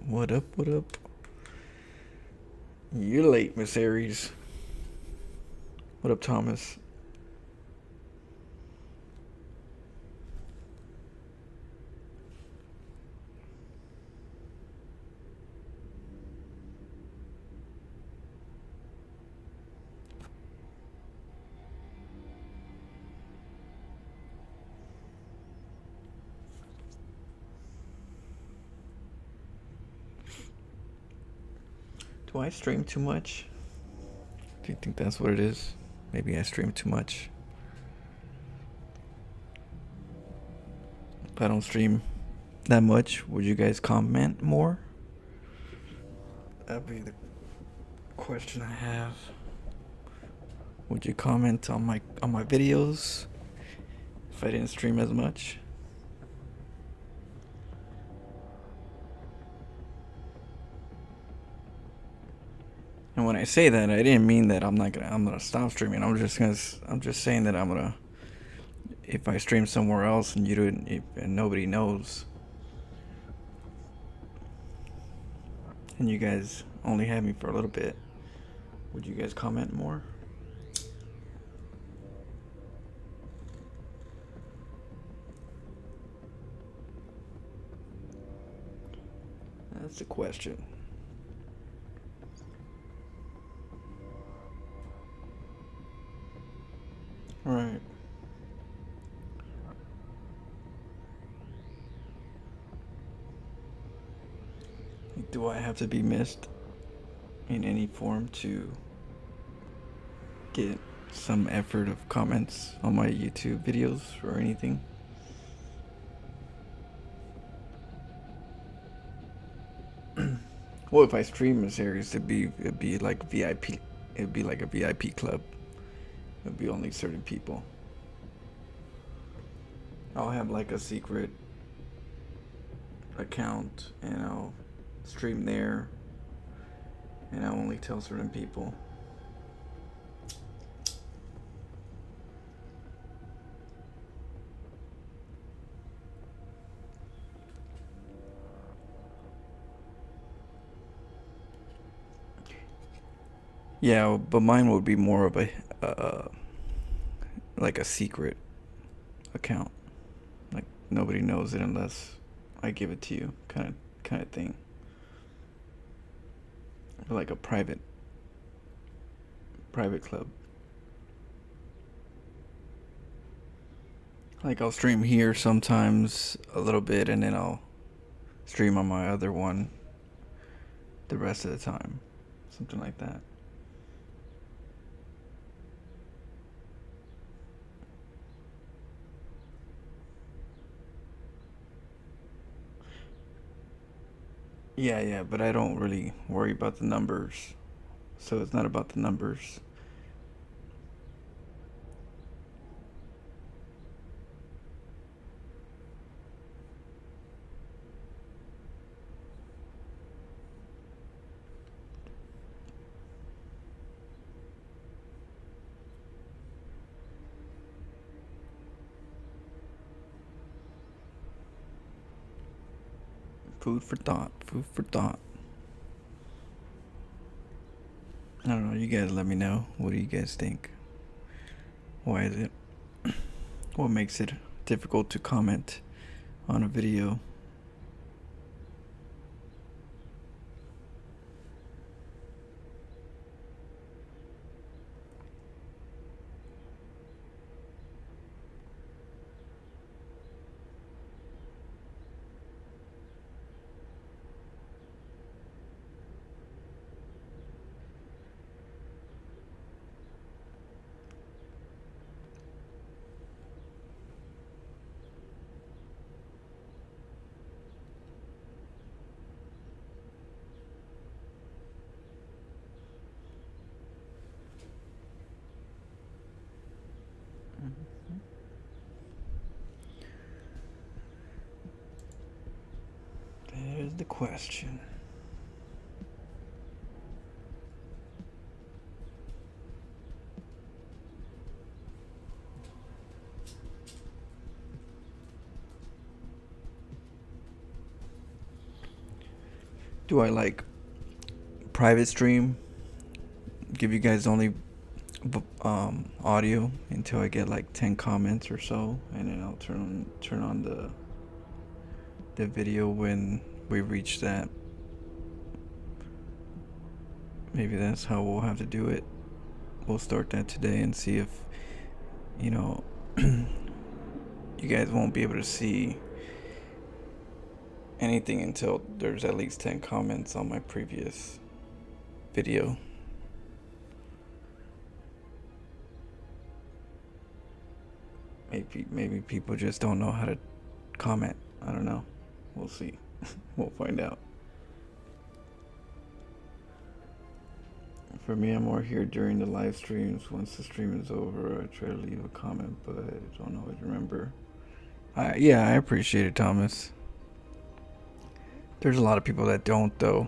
What up? What up? You're late, Miss Aries. What up, Thomas? Do I stream too much? Do you think that's what it is? Maybe I stream too much. If I don't stream that much, would you guys comment more? That'd be the question I have. Would you comment on my videos if I didn't stream as much? And when I say that, I didn't mean that I'm gonna stop streaming. I'm just saying that if I stream somewhere else and and nobody knows, and you guys only have me for a little bit, would you guys comment more? That's the question. Right. Do I have to be missed in any form to get some effort of comments on my YouTube videos or anything? Well, if I stream a series, it'd be like VIP. It'd be like a VIP club. It'd be only certain people. I'll have like a secret account and I'll stream there, and I only tell certain people. Yeah, but mine would be more of a like a secret account. Like nobody knows it unless I give it to you, kind of thing. Like a private club. Like I'll stream here sometimes a little bit, and then I'll stream on my other one the rest of the time. Something like that. Yeah, but I don't really worry about the numbers. So it's not about the numbers. Food for thought. Food for thought. I don't know. You guys let me know. What do you guys think? Why is it? What makes it difficult to comment on a video? There's the question. Do I like private stream? Give you guys only audio until I get like 10 comments or so, and then I'll turn on the video when we reach that. Maybe that's how we'll have to do it. We'll start that today and see if, you know, you guys won't be able to see anything until there's at least 10 comments on my previous video. Maybe people just don't know how to comment. I don't know. We'll see. We'll find out. For me, I'm more here during the live streams. Once the stream is over, I try to leave a comment, but I don't always remember. Yeah, I appreciate it, Thomas. There's a lot of people that don't, though.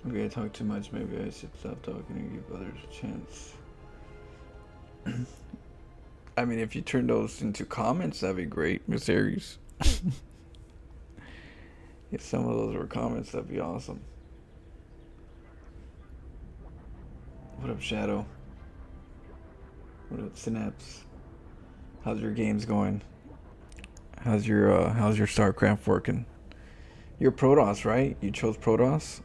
Okay, I talk too much. Maybe I should stop talking and give others a chance. I mean, if you turn those into comments, that'd be great, Miss Aries. If some of those were comments, that'd be awesome. What up, Shadow? What up, Synapse? How's your games going? How's your StarCraft working? You're Protoss, right? You chose Protoss?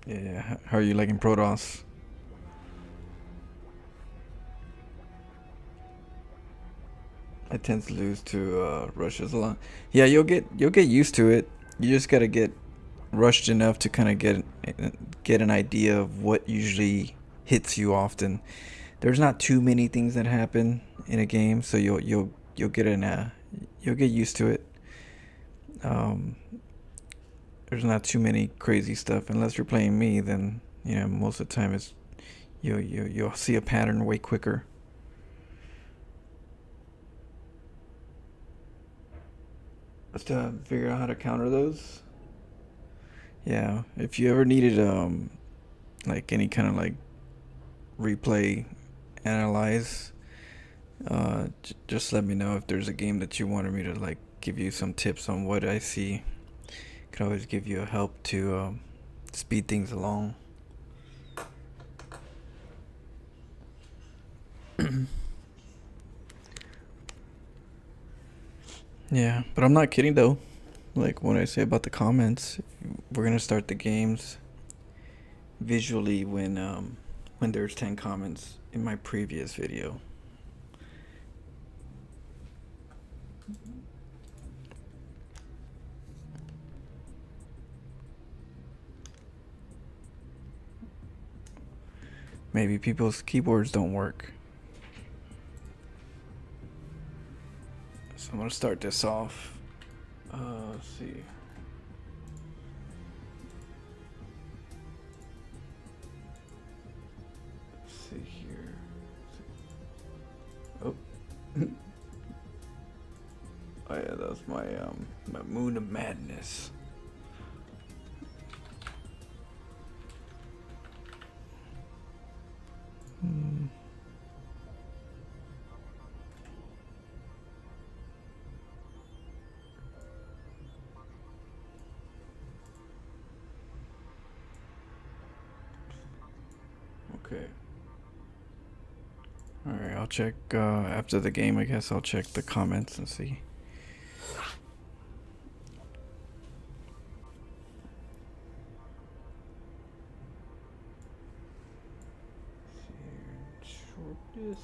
Yeah, how are you liking Protoss? I tend to lose to rushes a lot. Yeah, you'll get used to it. You just gotta get rushed enough to kind of get an idea of what usually hits you often. There's not too many things that happen in a game, so you'll get you'll get used to it. There's not too many crazy stuff unless you're playing me. Then most of the time it's you'll see a pattern way quicker. Let's figure out how to counter those. Yeah, if you ever needed like any kind of like replay analyze, just let me know if there's a game that you wanted me to like give you some tips on what I see. Could always give you a help to speed things along. Yeah, but I'm not kidding though. Like when I say about the comments, we're gonna start the games visually when there's 10 comments in my previous video. Maybe people's keyboards don't work. So I'm gonna start this off. Let's see. Let's see here. Oh. Oh yeah, that's my Moon of Madness. Okay. Alright, I'll check after the game. I guess I'll check the comments and see. Short this.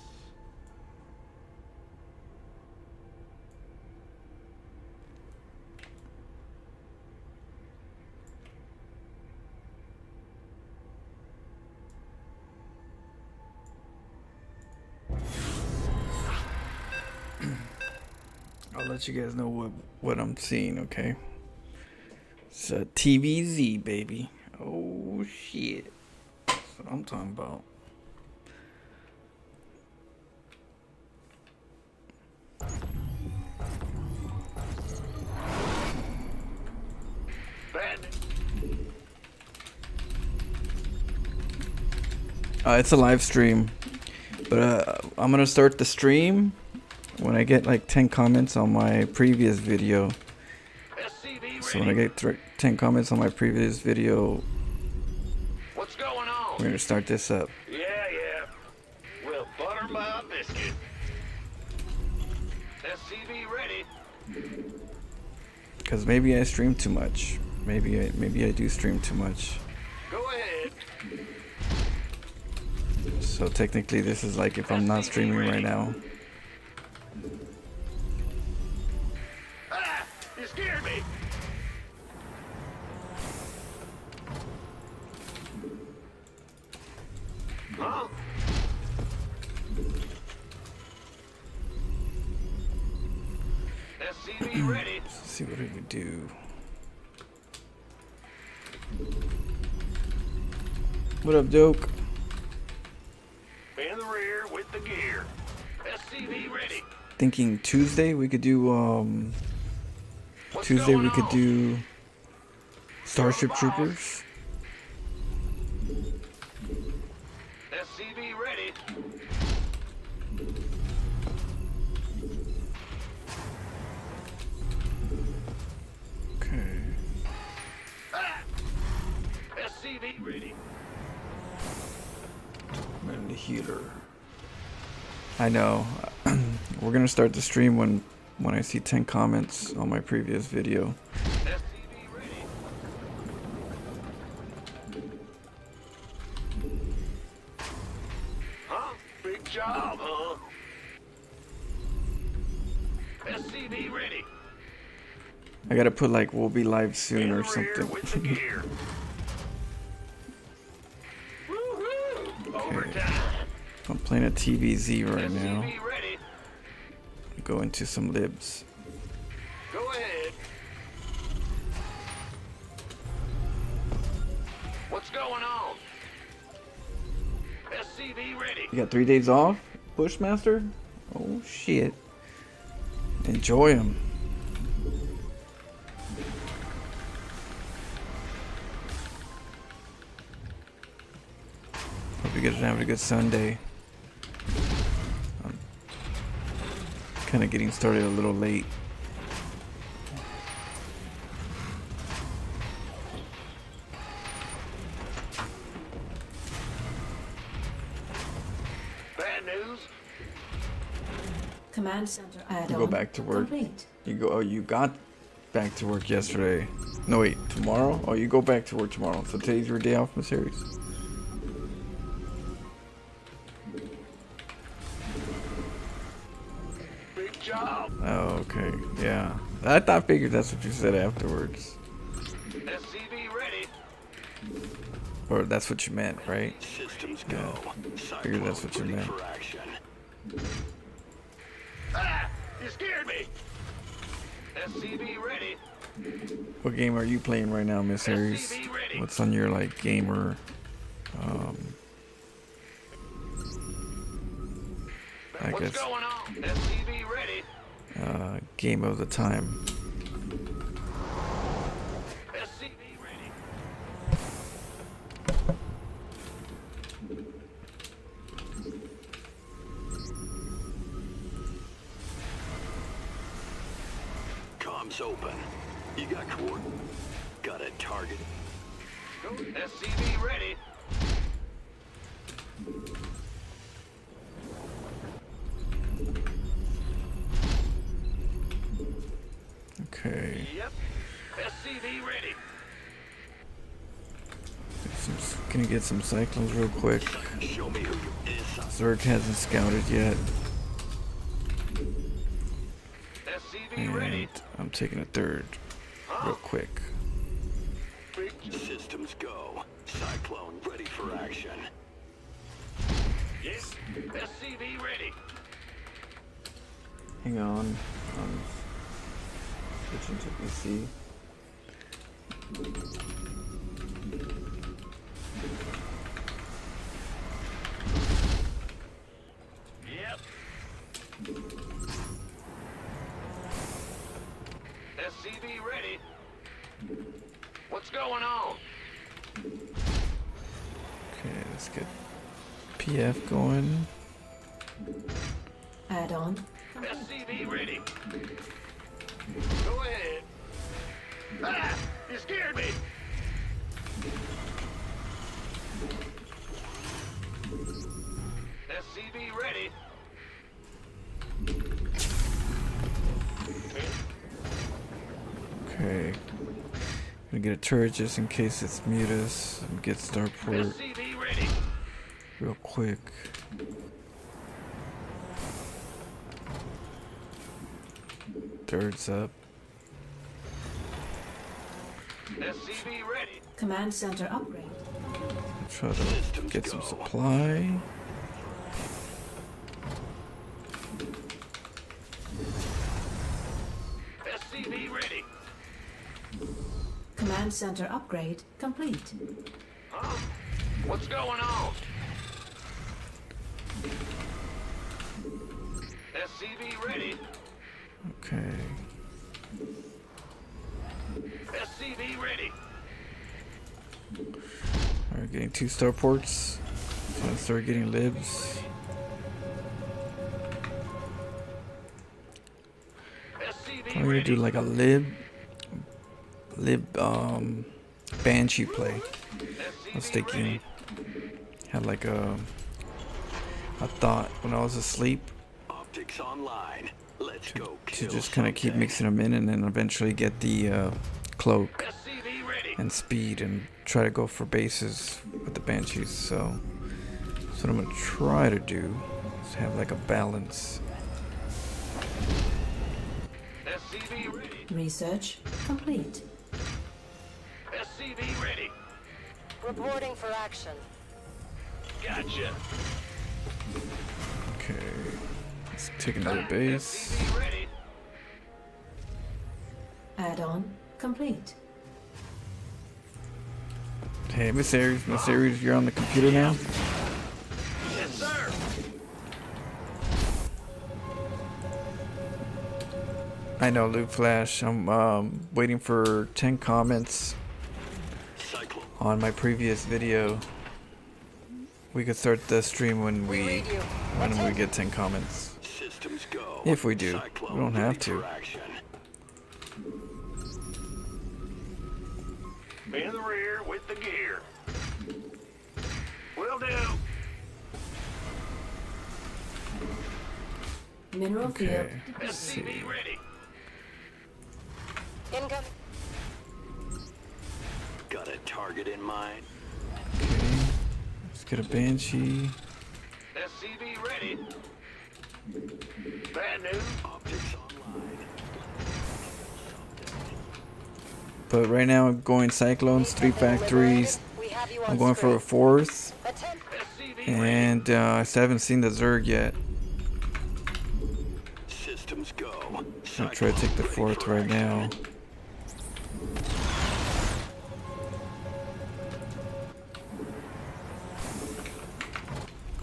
I'll let you guys know what I'm seeing, okay? It's a TVZ, baby. Oh, shit. That's what I'm talking about. It's a live stream, but I'm gonna start the stream when I get like 10 comments on my previous video. So when I get 10 comments on my previous video, what's going on? we're gonna start this up. Yeah. Well, butter my biscuit. SCV ready. Cause maybe I stream too much. Maybe I do stream too much. Go ahead. So technically, this is like if I'm not streaming right now. Ah! You scared me. Huh? SCV ready. Let's see what it would do. What up, Joke? In the rear with the gear. SCV ready. Thinking Tuesday we could do What's Tuesday going we could on? do Starship Troopers. SCV ready. Okay. Ah! SCV ready. And the healer. I know. We're gonna start the stream when I see 10 comments on my previous video. SCV ready. Huh? Big job, huh? SCV ready. I gotta put like we'll be live soon In or the rear something. with the gear. Woo-hoo! Overtime. I'm playing a TVZ right now. SCV ready. Go into some libs. Go ahead. What's going on? SCV ready. You got 3 days off, Bushmaster? Oh shit. Enjoy them. Hope you guys are having a good Sunday. I'm kind of getting started a little late. Bad news. Command center add-on You go back to work. complete. You go. Oh, you got back to work yesterday. No wait, tomorrow? Oh, you go back to work tomorrow. So today's your day off from the series. Big job. Oh, okay. Yeah. I figured that's what you said afterwards. SCV ready. Or that's what you meant, right? Systems Yeah. go. Figured that's what you Ready meant. for action. Ah! You scared me. SCV ready. What game are you playing right now, Miss Harris? SCV ready. What's on your like gamer I What's guess going on? SCV ready. game of the time? SCV ready. Comms open. You got coordinates. Got a target. Go. SCV ready. Okay. Yep. SCV ready. Gonna get some cyclones real quick. Show me who you is. Zerg hasn't scouted yet, SCV ready. and I'm taking a third real quick. Big Systems go. Cyclone ready for action. yes. SCV ready. Hang on. Switching to PC. Yep. SCV ready. What's going on? Okay, let's get PF going. Add-on. SCV ready. Go ahead. Ah! You scared me! SCV ready. Okay. Gonna get a turret just in case it's mutus. Get starport SCV ready. real quick. Turret's up. SCV ready. Command center upgrade. Try to get some supply. SCV ready. Command center upgrade complete. Huh? What's going on? SCV ready. Okay. SCV ready. Alright, getting 2 starports. So I start getting libs. SCV I'm gonna do like a lib banshee play. I was thinking, had like a thought when I was asleep Optics online. Let's go to kill just kind of keep something. mixing them in and then eventually get the cloak SCV ready. and speed and try to go for bases with the banshees. So that's what I'm gonna try to do, is have like a balance. SCV ready. Research complete. SCV ready. Reporting for action. Gotcha. Okay, let's take another base. SCV ready. Add-on complete. Hey, Miss Aries, you're on the computer now? Yes, sir. I know, Luke Flash. I'm waiting for 10 comments Cyclone. on my previous video. We could start the stream when we get 10 comments. Systems go. If we do. Cyclone We don't have ready to. for action. In the rear with the gear. Will do. Mineral Okay, field. let's see. SCV ready. Incoming. Got a target in mind. Okay, let's get a banshee. SCV ready. Bad news. Optics online. But right now I'm going cyclones, 3 factories. We have you on I'm going for a screen. 4th, Attempt. SCV ready. and I still haven't seen the Zerg yet. Systems go. I'll try to take the 4th right now.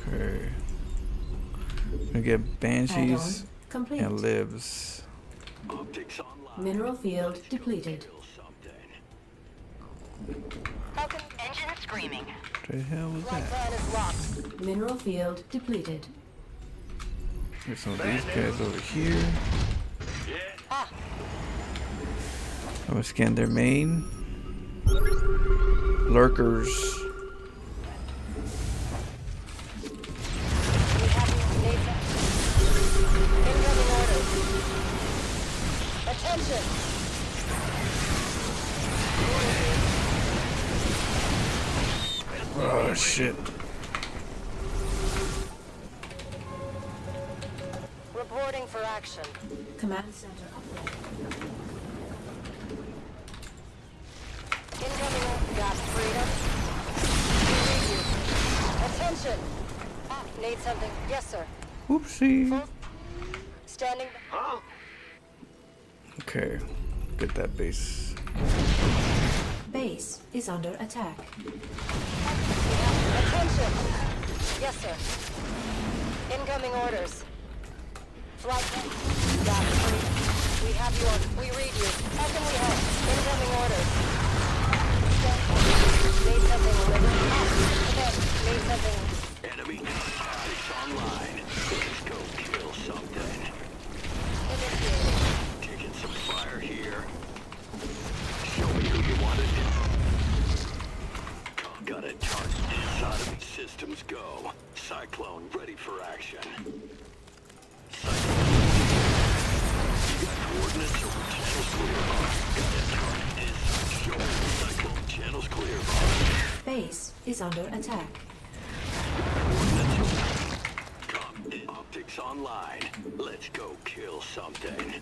Okay. Gonna get banshees Add-on complete. and libs. Optics online. Mineral field depleted. Kill something. Falcon engine screaming. What the hell was Flight that? plan is locked. Mineral field depleted. There's some of these guys over here. Yeah. Ah, I'm gonna scan their main. Lurkers. we have you, Nathan. Incoming orders. Attention. Oh shit. Reporting for action. Command center upgrade. Incoming order. Got freedom. We read you. Attention. Ah, need something. Yes, sir. Whoopsie. Standing. Huh? Okay. Get that base. Base is under attack. Attention. Yes, sir. Incoming orders. Flight. Got it. We have you on. We read you. How can we help? Incoming orders. Need something delivered. Okay. Need something. Enemy narcotics online. Let's go kill something. Initiating. Taking some fire here. Show me who you wanted. Got a target. Custome systems go. Cyclone ready for action. Cyclone. You got coordinates or channels clear? Got a target. Show me the cyclone channels clear. Base is under attack. Optics online. Let's go kill something. Nothing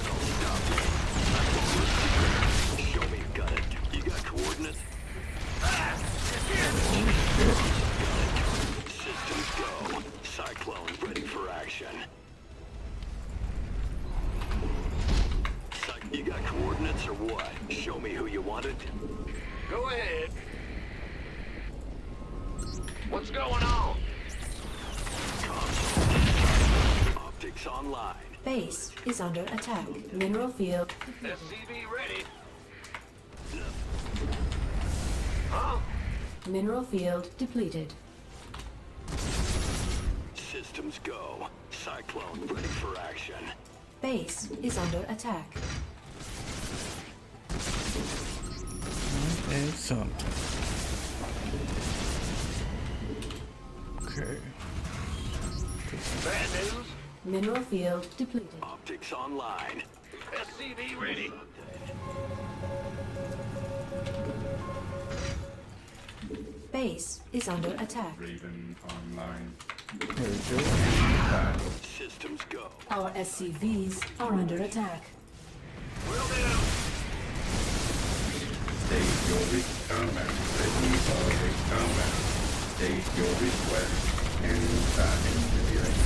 will stop me. Show me you got it. You got coordinates? Systems go. Cyclone ready for action. You got coordinates or what? Show me who you wanted. Go ahead. What's going on? Optics online. Base is under attack. Mineral field. SCV ready. Huh? Mineral field depleted. Systems go. Cyclone ready for action. Base is under attack. And something. Okay. Bad news. Mineral field depleted. Optics online. SCV ready. Base is under attack. Raven online. There we go. Systems go. Our SCVs are under attack. Will do. State your comment. Ready for combat. State your request. And start engineering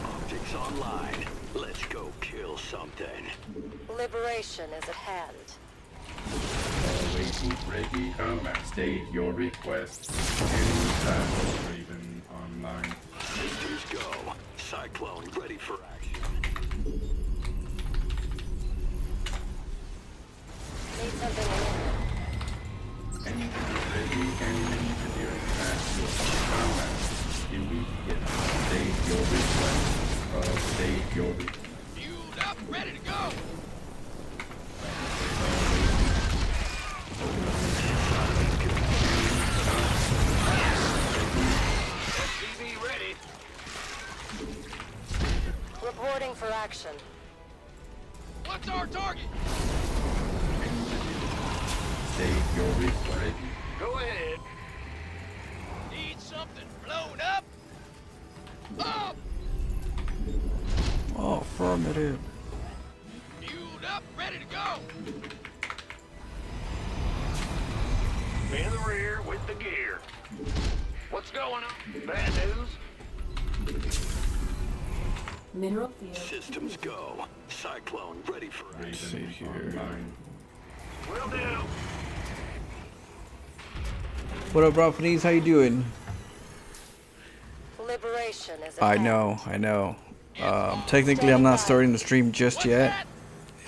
Optics online. Let's go kill something. Liberation is at hand. Awaiting ready combat. State your request. And start Raven online. Systems go. Cyclone ready for action. Need something new. Ready and engineering combat. Immediate. State your request. State your request. Fueled up, ready to go. SCV ready. Reporting for action. What's our target? State your request. Go ahead. Need something blown up? Up! Oh, affirmative. Fueled up, ready to go. In the rear with the gear. What's going on? Bad news? Mineral field. Systems go. Cyclone ready for action. See Raven here. online. Will do. What up, Roughnese? How you doing? Liberation is at I hand. know. Technically, I'm not starting the stream just yet.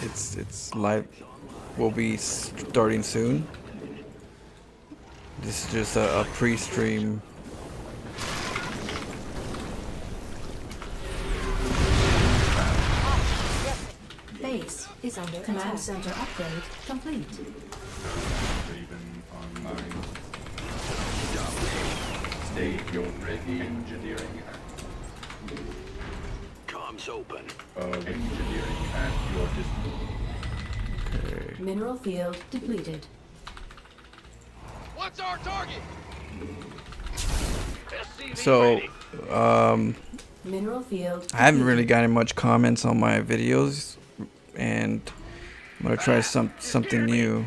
It's live. Will be starting soon. This is just a pre-stream. Base is under command center upgrade complete. Raven online. State your ready engineering Comms open. engineering at your disposal. Okay. Mineral field depleted. What's our target? SCV So, ready. Mineral field. I haven't depleted. really gotten much comments on my videos, and I'm gonna try something new.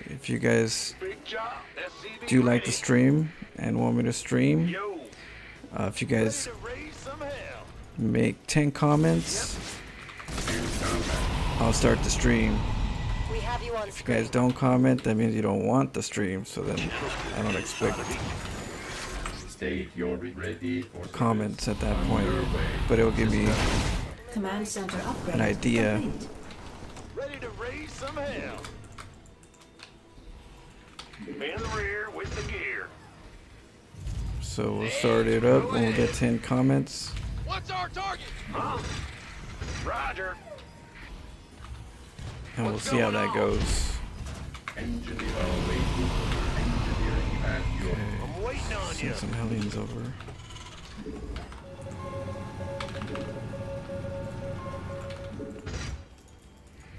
If you guys Big job. SCV do like the ready. stream and want me to stream, Yo, if you guys ready to raise some hell. make 10 comments, I'll start the stream. We have you on If you guys don't comment, that means you don't want the stream, so then I don't expect State your ready for comments at that point, but it'll give me Command center upgrade an idea. complete. Ready to raise some hell. In the rear with the gear. So we'll start it up when we get 10 comments. What's our target? Huh? Roger. And we'll see how that goes. Engineer awaiting engineering at your I'm waiting on you. Send some hellions over.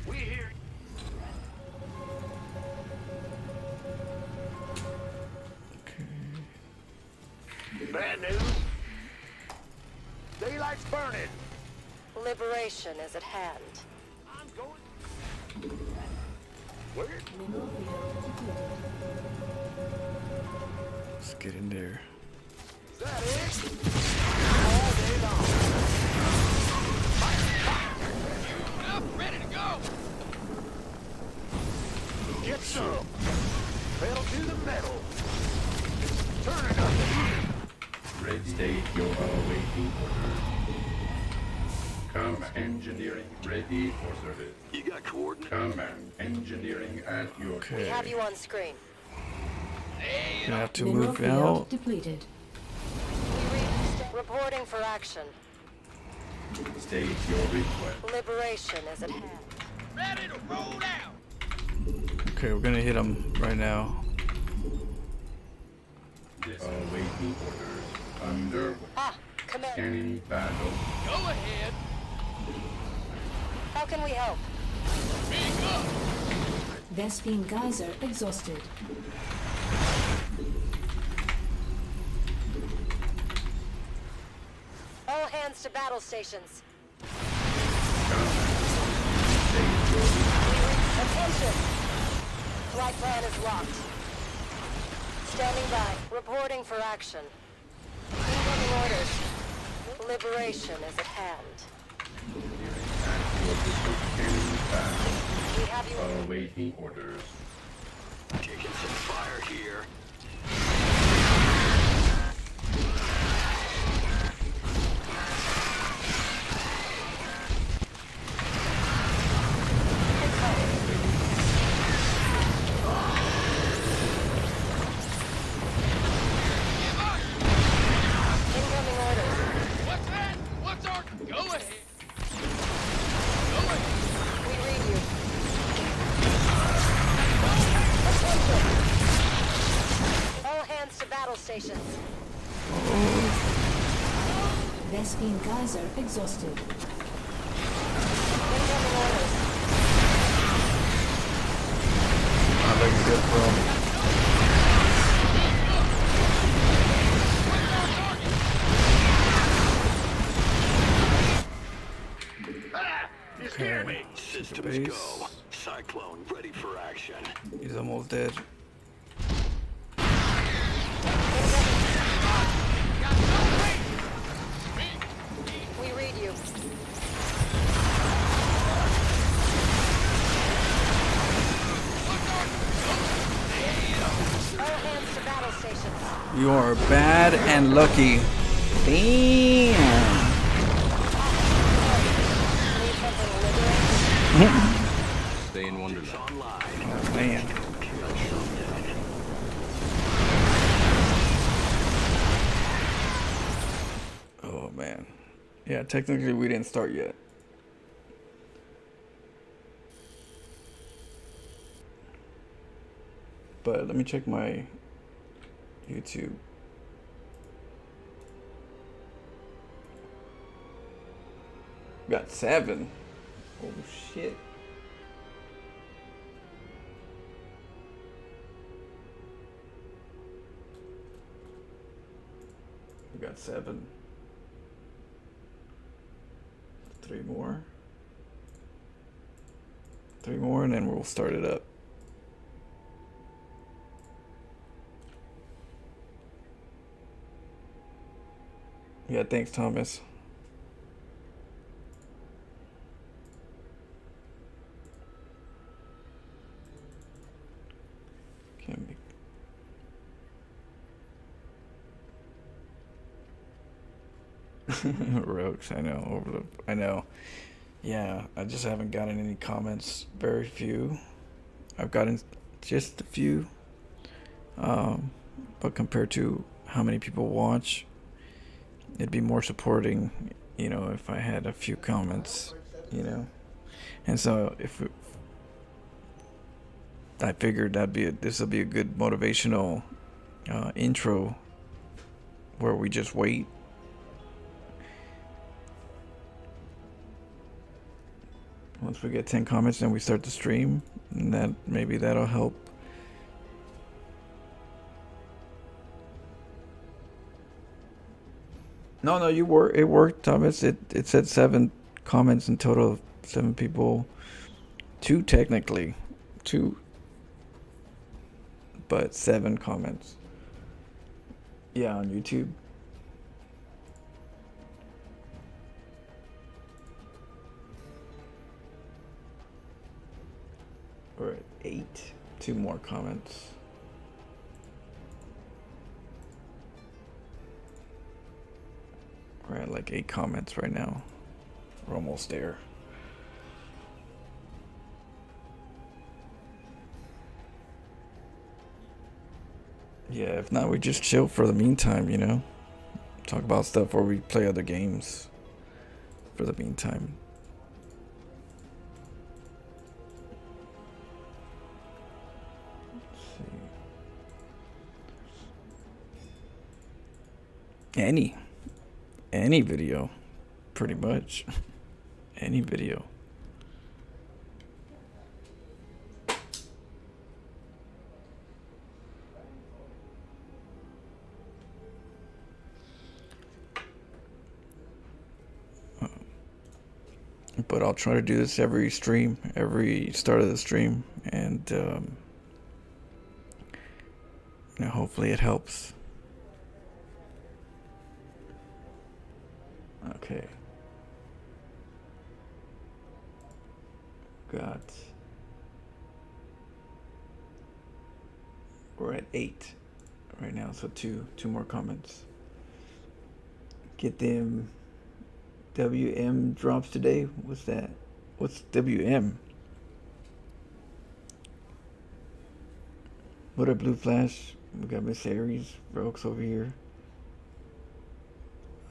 We hear you. Bad news. Daylight's burning. Liberation is at hand. I'm going. Where? Mineral field depleted. Let's get in there. Is that it? All day long. Enough, ready to go. Get some. Pedal to the metal. Turn it up. red state your awaiting orders. Command engineering ready for service. You got coordinates? Command engineering at your We have you on screen. Gonna have to Mineral move field out. depleted. We read reporting for action. state your request. Liberation is at hand. Ready to roll out. Okay, we're gonna hit him right now. This awaiting orders. Under Ah, command. scanning battle. Go ahead. How can we help? Speak up. Vespine geyser exhausted. All hands to battle stations. Attention! Flight plan is locked. Standing by. Reporting for action. Incoming orders. Liberation is at hand. Scanning battle. We have you. Awaiting orders. Taking some fire here. Incoming orders. What's that? What's our... Go ahead. Go ahead. We read you. Attention! All hands to battle stations. Vespine geyser exhausted. Incoming orders. Not looking good, bro. Ah! You scared me. Systems Base. go. Cyclone ready for action. He's almost dead. We read you. All hands to battle stations. You are bad and lucky. Damn. Need something liberating? Stay in Wonderland. Online. Oh, man. Oh, man. Yeah, technically we didn't start yet. But let me check my YouTube. Got 7. Oh shit. We got 7. 3 more. 3 more and then we'll start it up. Yeah, thanks, Thomas. Can't be. Rogues, I know. I know. Yeah, I just haven't gotten any comments. Very few. I've gotten just a few. But compared to how many people watch, it'd be more supporting, if I had a few comments, And so I figured this will be a good motivational intro where we just wait. Once we get 10 comments, then we start the stream, and maybe that'll help. No, it worked, Thomas. It said 7 comments in total, 7 people. 2 technically, 2, but 7 comments. Yeah, on YouTube. We're at 8. 2 more comments. We're at like 8 comments right now. We're almost there. Yeah, if not, we just chill for the meantime, Talk about stuff or we play other games for the meantime. Let's see. Any video, pretty much. Any video. But I'll try to do this every stream, every start of the stream, and hopefully it helps. Okay. We're at 8 right now, so two more comments. Get them WM drops today. What's that? What's WM? What up, Blue Flash? We got Miss Aries, Rogues over here.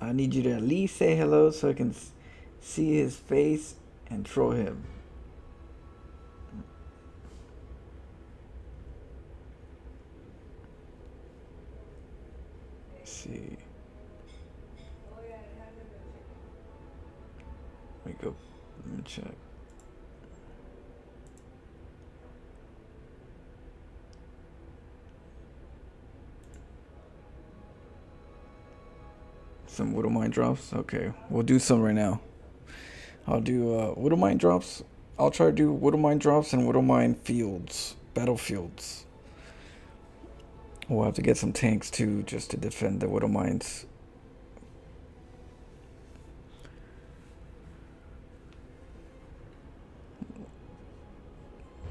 I need you to at least say hello so I can see his face and troll him. Let's see. Let me go. Let me check. Some Widow Mine drops? Okay, we'll do some right now. I'll do Widow Mine drops. I'll try to do Widow Mine drops and Widow Mine fields. Battlefields. We'll have to get some tanks too, just to defend the Widow Mines.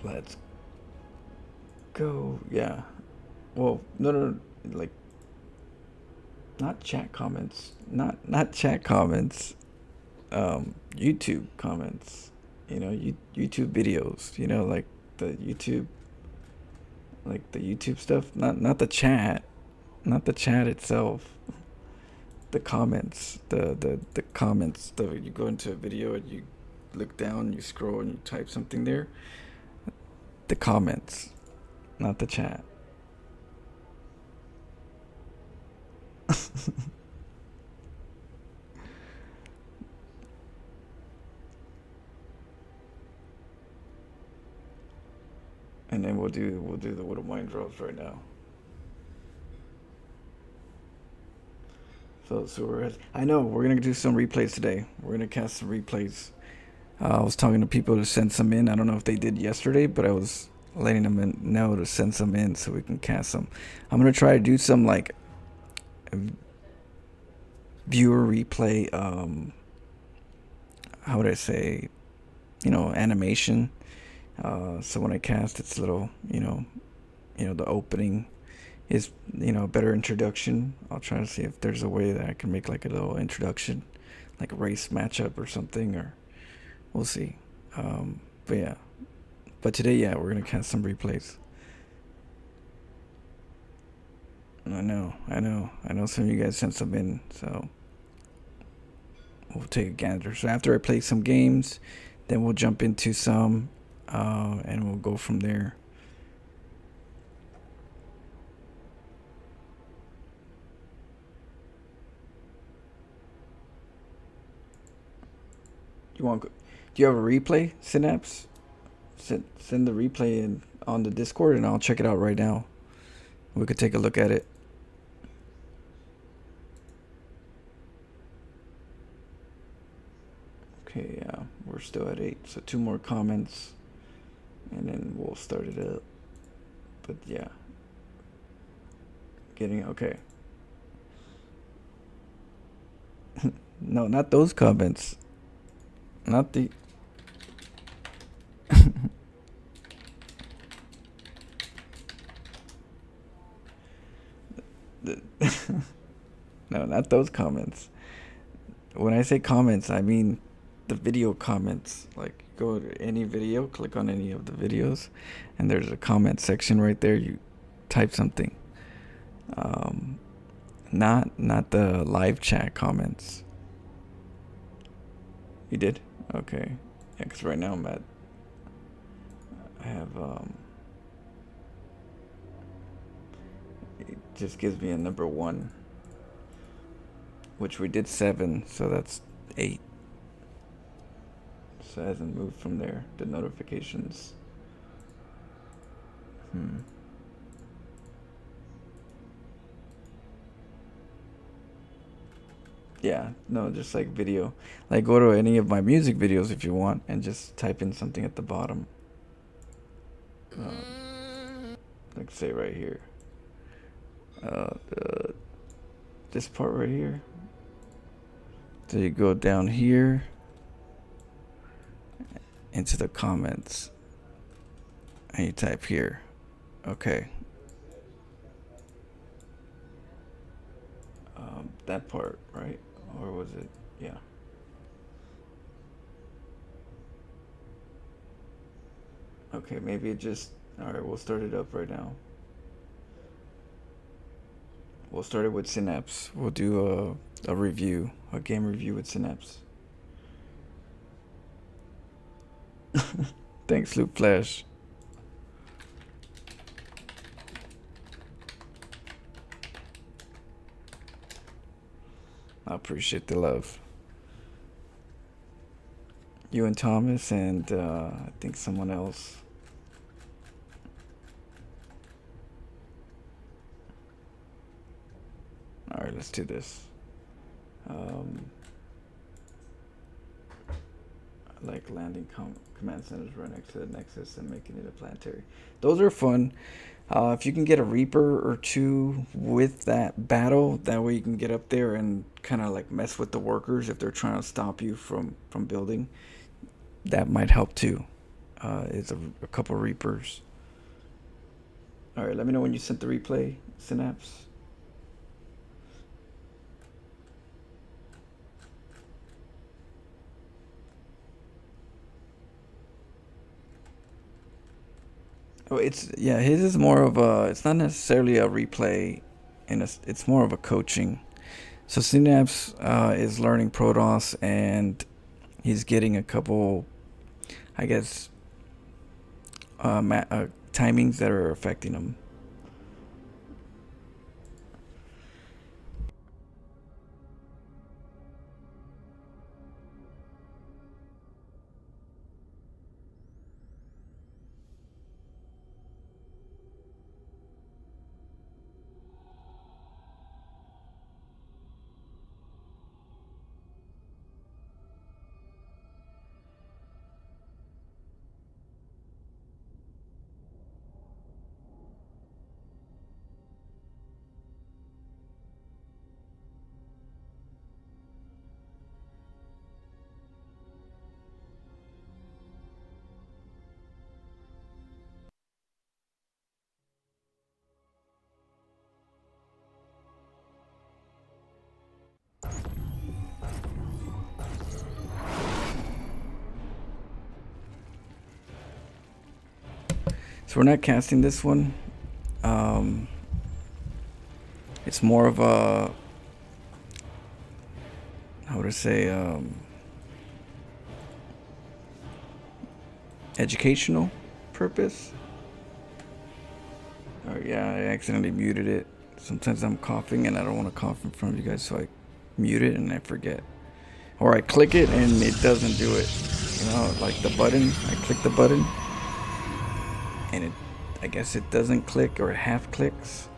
Let's go. Yeah. Well, no, like, not chat comments. Not chat comments. YouTube comments. YouTube videos. Like the YouTube stuff. Not the chat. Not the chat itself. The comments. The comments. You go into a video and you look down, you scroll and you type something there. The comments, not the chat. And then we'll do the Widow Mine drops right now. So I know we're gonna do some replays today. We're gonna cast some replays. I was talking to people to send some in. I don't know if they did yesterday, but I was letting them know to send some in so we can cast them. I'm gonna try to do some like viewer replay. How would I say? Animation. So when I cast, it's a little, the opening is, a better introduction. I'll try to see if there's a way that I can make like a little introduction, like a race matchup or something, or we'll see. But today, we're gonna cast some replays. I know some of you guys sent some in, so we'll take a gander. So after I play some games, then we'll jump into some, and we'll go from there. Do you have a replay, Synapse? Send the replay in on the Discord, and I'll check it out right now. We could take a look at it. Okay, yeah, we're still at 8, so 2 more comments, and then we'll start it up. But yeah, getting okay. No, not those comments. Not the. No, not those comments. When I say comments, I mean the video comments. Like, go to any video, click on any of the videos, and there's a comment section right there. You type something. Not the live chat comments. You did? Okay. Yeah, because right now I have it just gives me a number 1, which we did 7, so that's 8. So it hasn't moved from there, the notifications. Yeah, no, just like video. Like, go to any of my music videos if you want, and just type in something at the bottom. Like, say right here. This part right here. So you go down here into the comments, and you type here. Okay. That part, right? Or was it? Yeah. Okay, maybe it just. Alright, we'll start it up right now. We'll start it with Synapse. We'll do a review, a game review with Synapse. Thanks, Loop Flash. I appreciate the love. You and Thomas, and I think someone else. Alright, let's do this. I like landing command centers right next to the Nexus and making it a planetary. Those are fun. If you can get a Reaper or 2 with that battle, that way you can get up there and kind of like mess with the workers if they're trying to stop you from building. That might help too. Is a couple Reapers. Alright, let me know when you sent the replay, Synapse. Oh, his is more of a. It's not necessarily a replay, and it's more of a coaching. So Synapse is learning Protoss, and he's getting a couple, I guess, timings that are affecting him. So we're not casting this one. It's more of a, how would I say, educational purpose. Oh yeah, I accidentally muted it. Sometimes I'm coughing and I don't want to cough in front of you guys, so I mute it and I forget. Or I click it and it doesn't do it. You know, like the button, I click the button and it, I guess it doesn't click or it half clicks.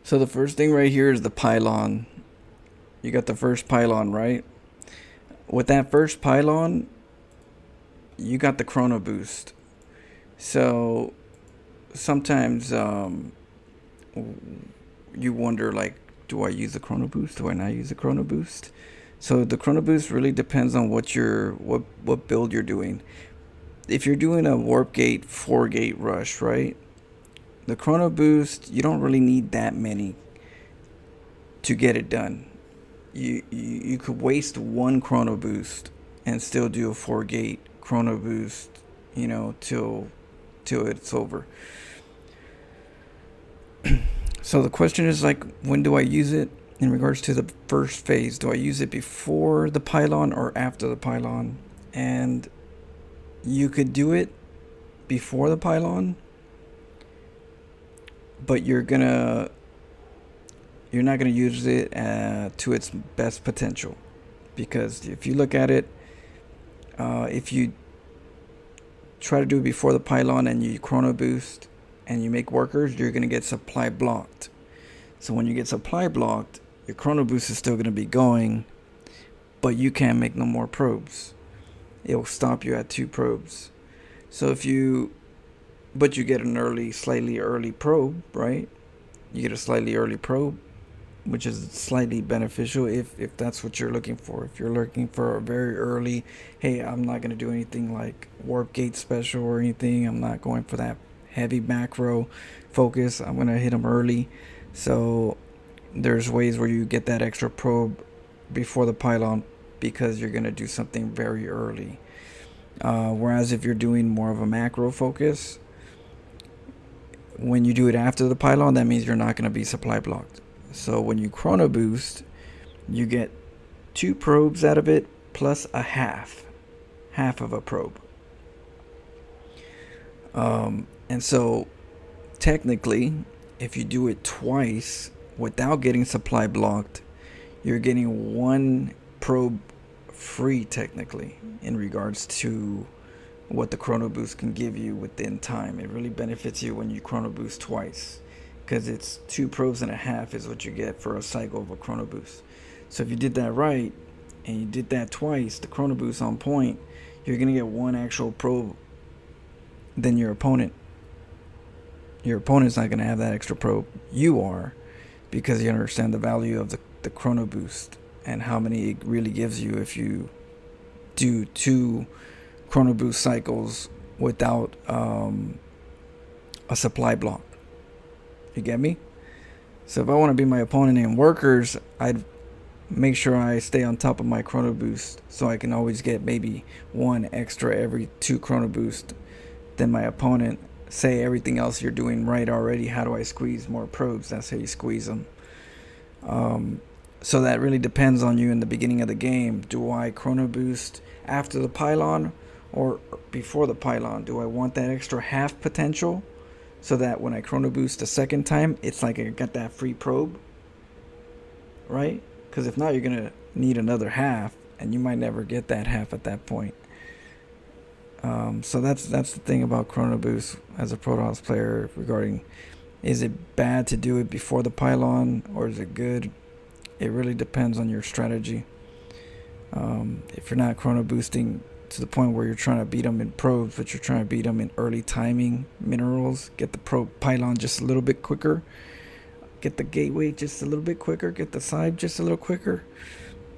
So the first thing right here is the pylon. You got the first pylon, right? With that first pylon, you got the chrono boost. So sometimes you wonder, like, do I use the chrono boost? Do I not use the chrono boost? So the chrono boost really depends on what build you're doing. If you're doing a warp gate 4-gate rush, right? The chrono boost, you don't really need that many to get it done. You could waste one chrono boost and still do a 4-gate chrono boost, you know, till it's over. So the question is, like, when do I use it in regards to the first phase? Do I use it before the pylon or after the pylon? And you could do it before the pylon, but you're not gonna use it to its best potential, because if you look at it, if you try to do it before the pylon and you chrono boost and you make workers, you're gonna get supply blocked. So when you get supply blocked, your chrono boost is still gonna be going, but you can't make no more probes. It'll stop you at 2 probes. So but you get an slightly early probe, right? You get a slightly early probe, which is slightly beneficial if that's what you're looking for. If you're looking for a very early, hey, I'm not going to do anything like warp gate special or anything. I'm not going for that heavy macro focus. I'm going to hit them early. So there's ways where you get that extra probe before the pylon because you're going to do something very early. Whereas if you're doing more of a macro focus, when you do it after the pylon, that means you're not going to be supply blocked. So when you chrono boost, you get 2 probes out of it plus a half of a probe. And so technically, if you do it twice without getting supply blocked, you're getting 1 probe free technically in regards to what the chrono boost can give you within time. It really benefits you when you chrono boost twice, because it's 2 probes and a half is what you get for a cycle of a chrono boost. So if you did that right and you did that twice, the chrono boost on point, you're gonna get 1 actual probe than your opponent. Your opponent's not gonna have that extra probe. You are, because you understand the value of the chrono boost and how many it really gives you if you do 2 chrono boost cycles without a supply block. You get me? So if I want to be my opponent in workers, I'd make sure I stay on top of my chrono boost, so I can always get maybe 1 extra every 2 chrono boost than my opponent. Say everything else you're doing right already, how do I squeeze more probes? That's how you squeeze them. So that really depends on you in the beginning of the game. Do I chrono boost after the pylon or before the pylon? Do I want that extra half potential so that when I chrono boost the second time, it's like I got that free probe, right? Because if not, you're gonna need another half and you might never get that half at that point. So that's the thing about chrono boost as a Protoss player regarding, is it bad to do it before the pylon or is it good? It really depends on your strategy. If you're not chrono boosting to the point where you're trying to beat them in probes, but you're trying to beat them in early timing minerals, get the pylon just a little bit quicker, get the gateway just a little bit quicker, get the side just a little quicker,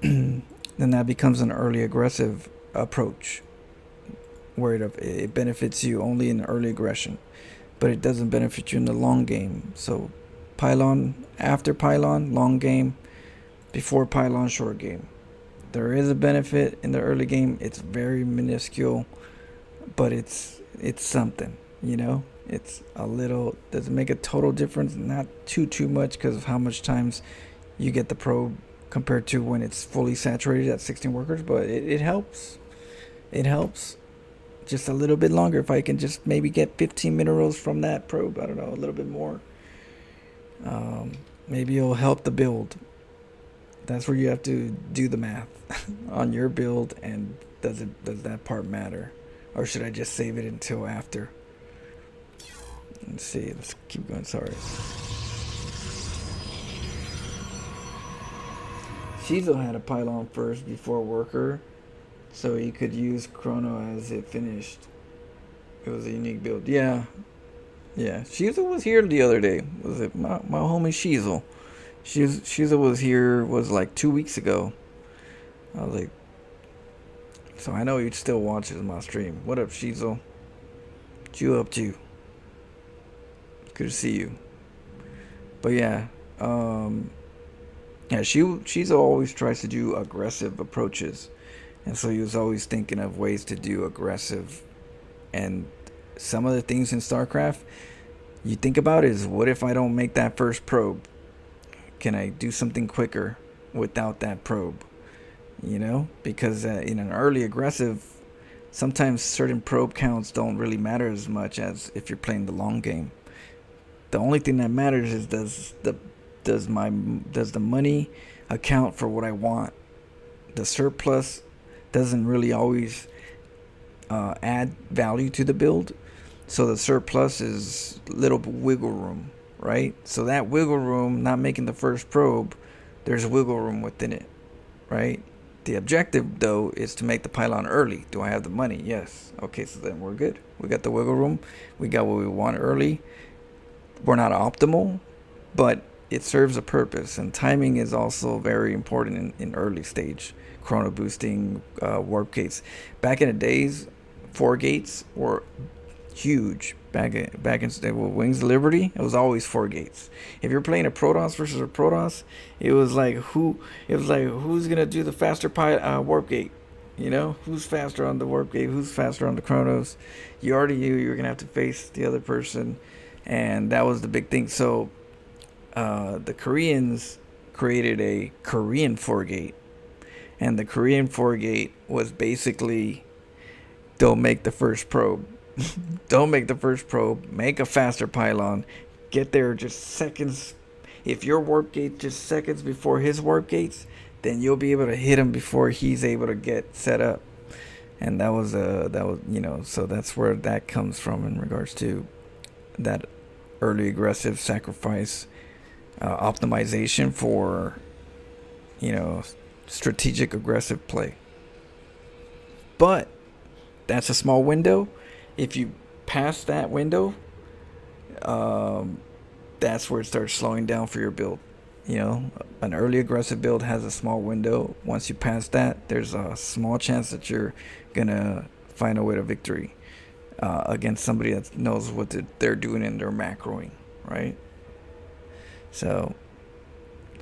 then that becomes an early aggressive approach. where it benefits you only in early aggression, but it doesn't benefit you in the long game. So pylon after pylon, long game; before pylon, short game. There is a benefit in the early game. It's very minuscule, but it's something, you know. It's a little, doesn't make a total difference, not too much, because of how much times you get the probe compared to when it's fully saturated at 16 workers. But it helps. It helps just a little bit longer. If I can just maybe get 15 minerals from that probe, I don't know, a little bit more, maybe it'll help the build. That's where you have to do the math on your build, and does that part matter, or should I just save it until after? Let's see. Let's keep going. Sorry. Shizo had a pylon first before worker, so he could use chrono as it finished. It was a unique build. Yeah. Shizo was here the other day. Was it my homie Shizo? Shizo was here, was like 2 weeks ago. I was like, so I know he still watches my stream. What up, Shizo? What you up to? Good to see you. But yeah, she's always tries to do aggressive approaches, and so he was always thinking of ways to do aggressive. And some of the things in StarCraft you think about is, what if I don't make that first probe? Can I do something quicker without that probe? You know, because in an early aggressive, sometimes certain probe counts don't really matter as much as if you're playing the long game. The only thing that matters is does the money account for what I want? The surplus doesn't really always add value to the build, so the surplus is little wiggle room, right? So that wiggle room, not making the first probe, there's wiggle room within it, right? The objective though is to make the pylon early. Do I have the money? Yes. Okay, so then we're good. We got the wiggle room. We got what we want early. We're not optimal, but it serves a purpose, and timing is also very important in early stage. Chrono boosting, warp gates. Back in the days, 4 gates were huge. Back in Wings of Liberty, it was always 4 gates. If you're playing a Protoss versus a Protoss, it was like who's gonna do the faster warp gate? You know, who's faster on the warp gate? Who's faster on the Chronos? You already knew you were gonna have to face the other person. And that was the big thing. So the Koreans created a Korean 4-gate. And the Korean 4-gate was basically, don't make the first probe. Don't make the first probe. Make a faster pylon. Get there just seconds. If your warp gate just seconds before his warp gates, then you'll be able to hit him before he's able to get set up. And that was you know, so that's where that comes from in regards to that early aggressive sacrifice optimization for, you know, strategic aggressive play. But that's a small window. If you pass that window, that's where it starts slowing down for your build. You know, an early aggressive build has a small window. Once you pass that, there's a small chance that you're gonna find a way to victory against somebody that knows what they're doing and they're macroing, right? So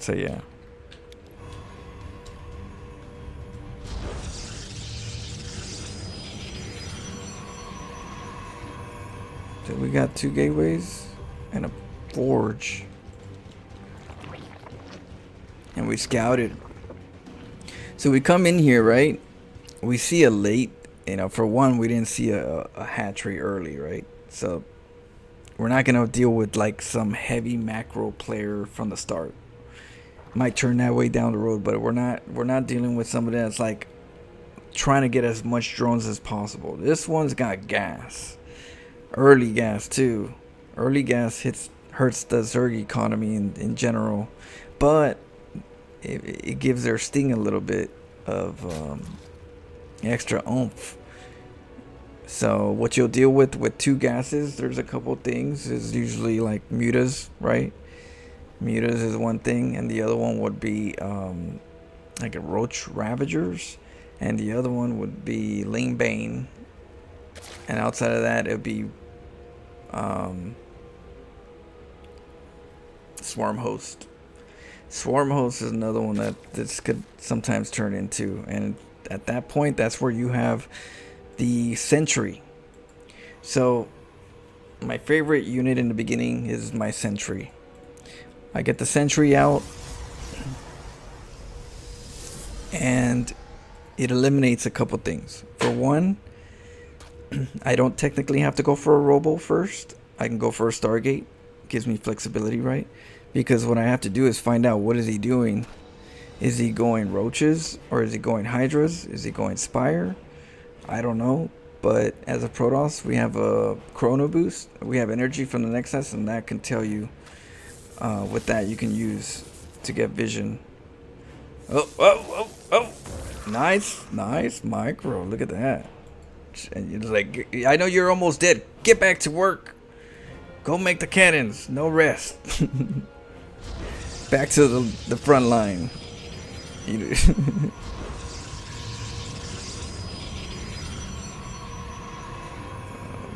yeah. So we got 2 gateways and a forge, and we scouted. So we come in here, right? We see a late, you know, for one, we didn't see a hatchery early, right? So we're not gonna deal with like some heavy macro player from the start. Might turn that way down the road, but we're not dealing with somebody that's like trying to get as much drones as possible. This one's got gas, early gas too. Early gas hurts the Zerg economy in general, but it gives their sting a little bit of extra oomph. So what you'll deal with 2 gases, there's a couple things. Is usually like mutas, right? Mutas is one thing, and the other one would be like a roach ravagers, and the other one would be Lingbane, And outside of that, it would be Swarm Host. Swarm Host is another one that this could sometimes turn into, and at that point, that's where you have the Sentry. So my favorite unit in the beginning is my Sentry. I get the Sentry out, and it eliminates a couple things. For one, I don't technically have to go for a Robo first. I can go for a Stargate. Gives me flexibility, right? Because what I have to do is find out, what is he doing. Is he going Roaches, or is he going Hydras? Is he going Spire? I don't know. But as a Protoss, we have a Chrono Boost. We have energy from the Nexus, and that can tell you, with that you can use to get vision. Oh. Nice micro. Look at that. And you're like, I know you're almost dead. Get back to work. Go make the cannons. No rest. Back to the front line. Oh,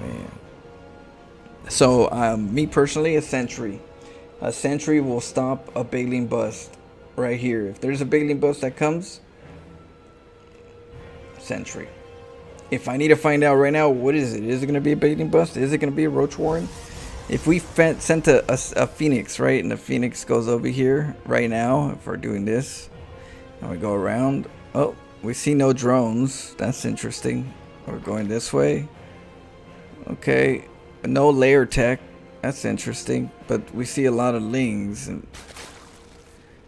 man. So, me personally, a Sentry. A Sentry will stop a Baleen Bust right here. If there's a Baleen Bust that comes, Sentry. If I need to find out right now, what is it? Is it going to be a Baleen Bust? Is it going to be a Roach Warren? If we sent a Phoenix, right, and the Phoenix goes over here right now, if we're doing this, and we go around, oh, we see no drones. That's interesting. We're going this way. Okay, no layer tech. That's interesting. But we see a lot of Lings, and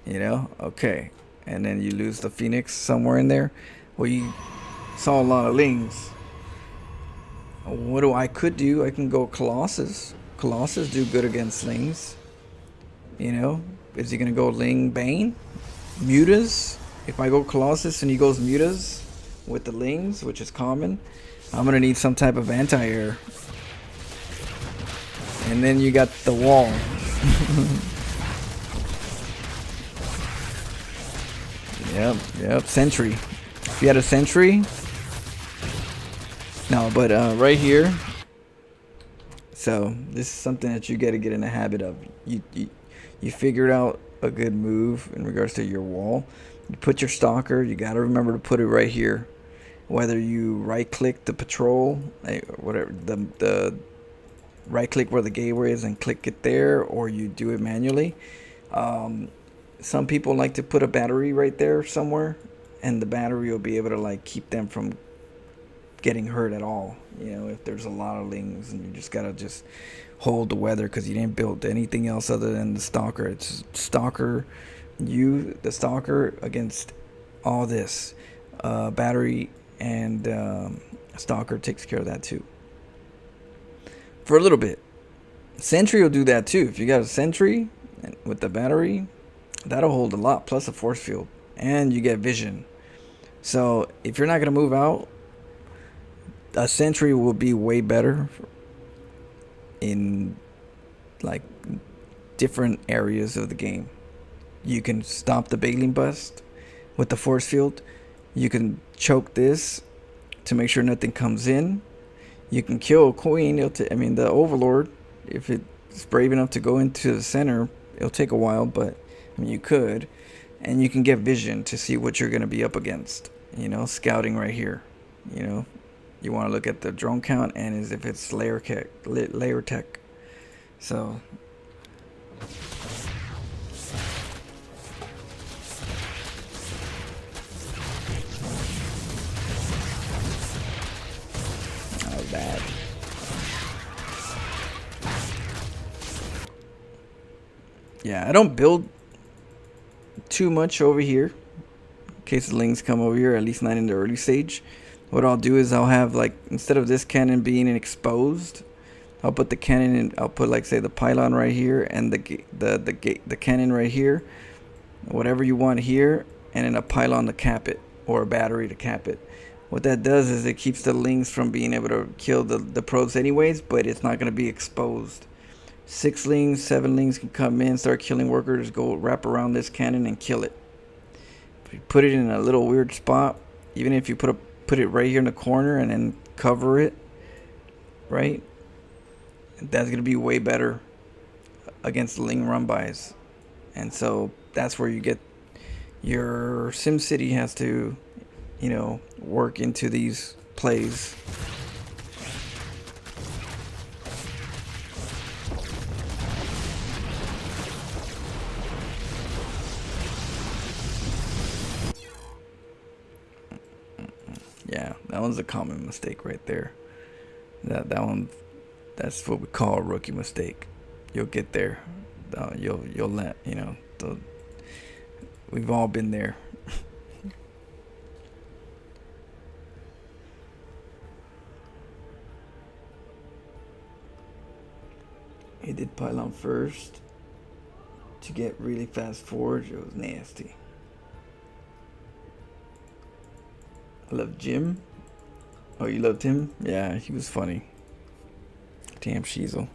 you know, okay. And then you lose the Phoenix somewhere in there. We saw a lot of Lings. What I could do? I can go Colossus. Colossus do good against Lings. You know, is he gonna go Ling Bane? Mutas? If I go Colossus and he goes Mutas with the Lings, which is common, I'm gonna need some type of anti-air. And then you got the wall. Yep, Sentry. If you had a Sentry. No, but right here. So this is something that you got to get in the habit of. You figured out a good move in regards to your wall. You put your Stalker. You got to remember to put it right here. Whether you right click the patrol, whatever, the right click where the gateway is and click it there, or you do it manually. Some people like to put a battery right there somewhere, and the battery will be able to like keep them from getting hurt at all. You know, if there's a lot of Lings, and you just gotta just hold the weather because you didn't build anything else other than the Stalker. It's Stalker, the Stalker against all this. Battery and Stalker takes care of that too. For a little bit. Sentry will do that too. If you got a Sentry with the battery, that'll hold a lot, plus a force field, and you get vision. So if you're not gonna move out, a Sentry will be way better in like different areas of the game. You can stop the Baleen Bust with the force field. You can choke this to make sure nothing comes in. You can kill a Queen. The Overlord, if it's brave enough to go into the center, it'll take a while, but you could. And you can get vision to see what you're going to be up against. You know, scouting right here. You know, you want to look at the drone count and as if it's layer tech. So not bad. Yeah, I don't build too much over here in case the Lings come over here, at least not in the early stage. What I'll do is I'll have, like, instead of this cannon being exposed, I'll put the cannon in. I'll put, like, say, the pylon right here and the cannon right here, whatever you want here, and then a pylon to cap it, or a battery to cap it. What that does is it keeps the Lings from being able to kill the pros anyways, but it's not going to be exposed. 6 Lings, 7 Lings can come in, start killing workers, go wrap around this cannon and kill it. If you put it in a little weird spot, even if you put it right here in the corner and then cover it right? That's gonna be way better against Ling run bys, and so that's where you get your SimCity has to, you know, work into these plays. Yeah, that one's a common mistake right there. That one, that's what we call a rookie mistake. You'll get there. You'll let you know. We've all been there. He did pylon first to get really fast forward. It was nasty. I love Jim. Oh, you loved him? Yeah, he was funny. Damn Shiesel.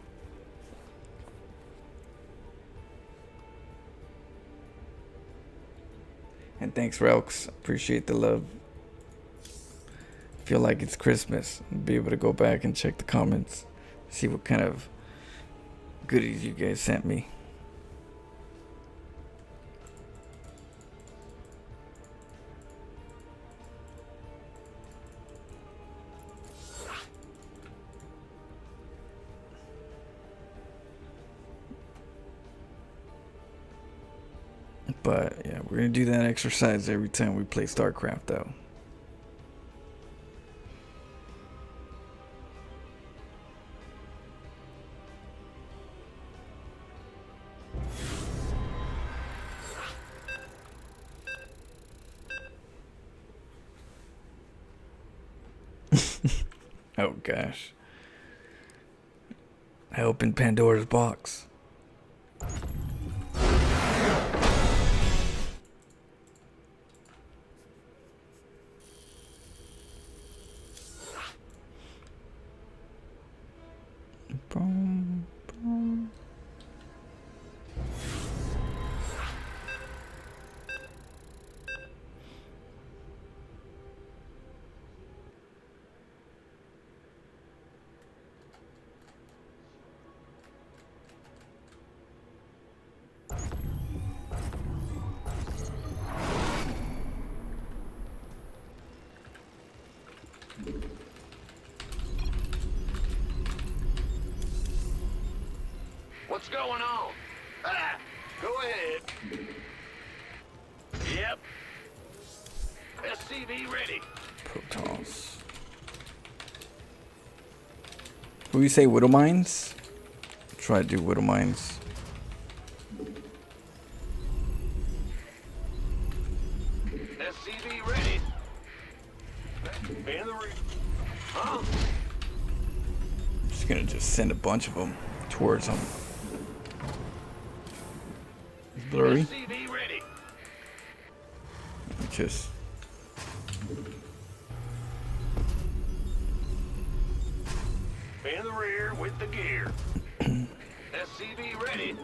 And thanks, Relks. Appreciate the love. Feel like it's Christmas. I'll be able to go back and check the comments. See what kind of goodies you guys sent me. But yeah, we're gonna do that exercise every time we play StarCraft though. Oh gosh. I opened Pandora's box. Boom, boom. What's going on? Ah, go ahead. Yep. SCV ready. Protons. Will you say Widow Mines? Try to do Widow Mines. SCV ready. In the re- Huh? I'm just gonna send a bunch of them towards them. It's blurry. SCV ready. Just In the rear with the gear. SCV ready.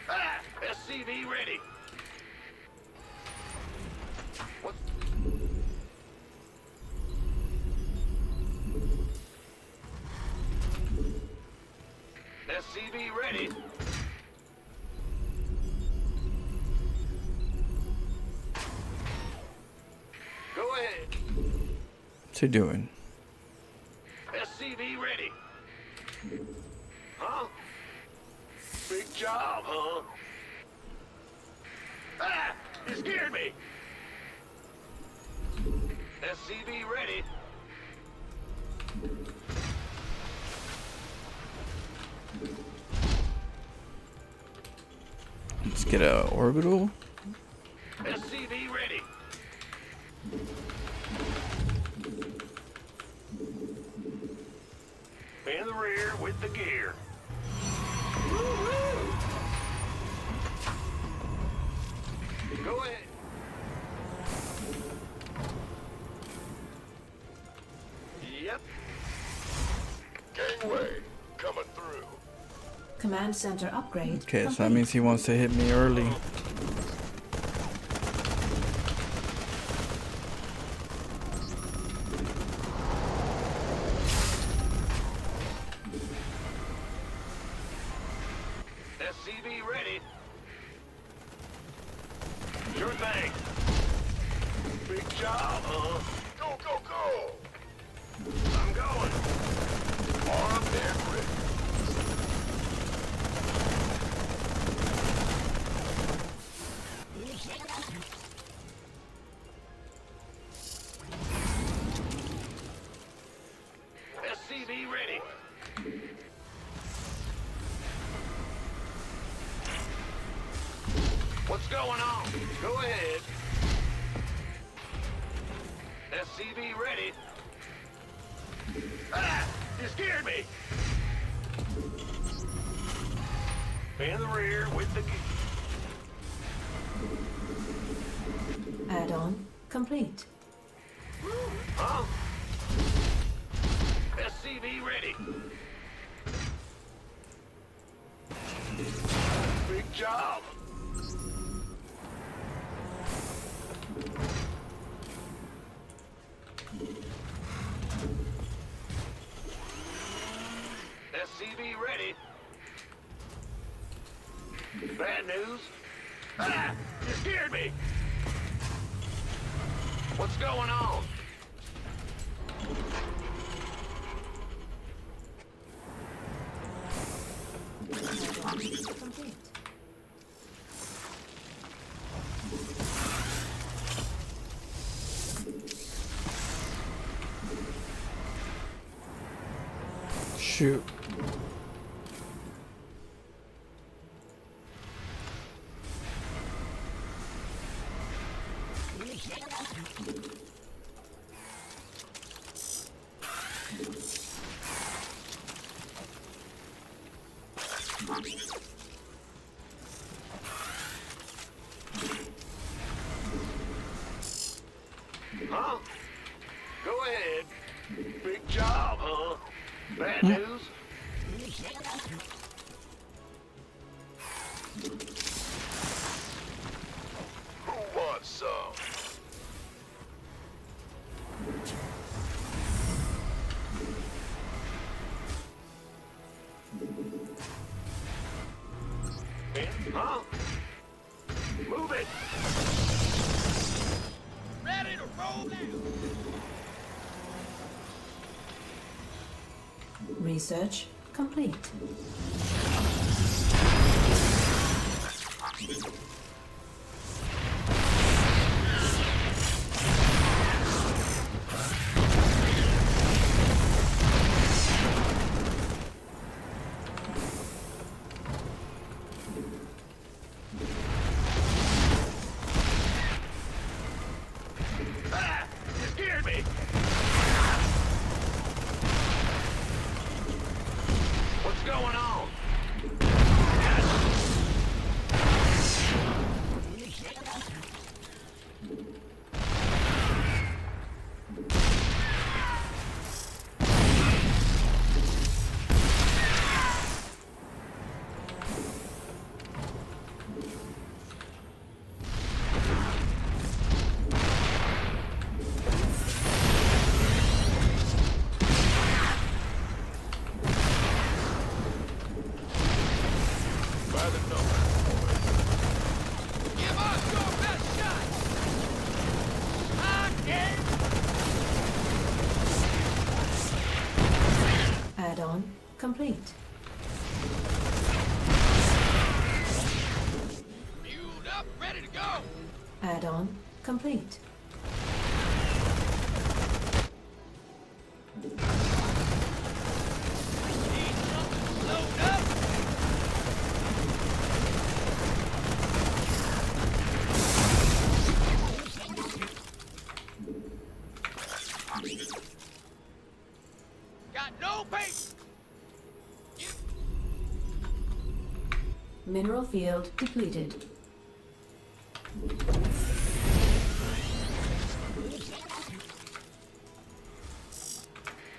Ah, SCV ready. What? SCV ready. Go ahead. what's he doing? SCV ready. Huh? Big job, huh? Ah! You scared me! SCV ready. Let's get a orbital. SCV ready. In the rear with the gear. Woo-hoo! Go ahead. Yep. Gangway, coming through. Command center upgrade. Okay, so that complete. means he wants to hit me early. SCV ready. Sure thing. Big job, huh? Go, go, go! I'm going. Armed and ready. SCV ready. What's going on? Go ahead. SCV ready. Ah! You scared me! In the rear with the... Add-on complete. Huh? SCV ready. Big job. SCV ready. Bad news. Ah! You scared me! What's going on? Complete. Shoot. Huh? Go ahead. Big job, huh? Bad news? Who wants some? Huh? Move it! Ready to roll now! Research complete. Ah! You scared me! What's going on? By the number. Give us your best shot! Again! Add-on complete. Fueled up, ready to go! Add-on complete. Need something load up? Got no patience! Mineral field depleted.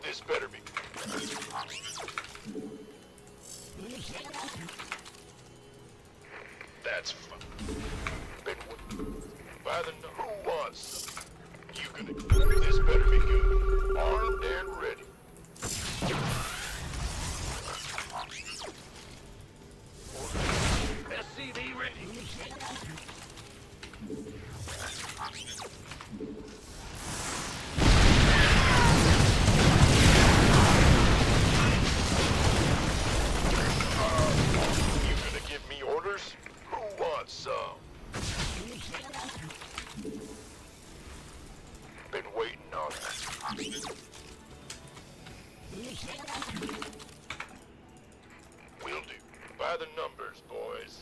This better be. gonna... This better be good. Armed and ready. SCV ready. You gonna give me orders? Who wants some? Been waiting on that. Will do. By the numbers, boys.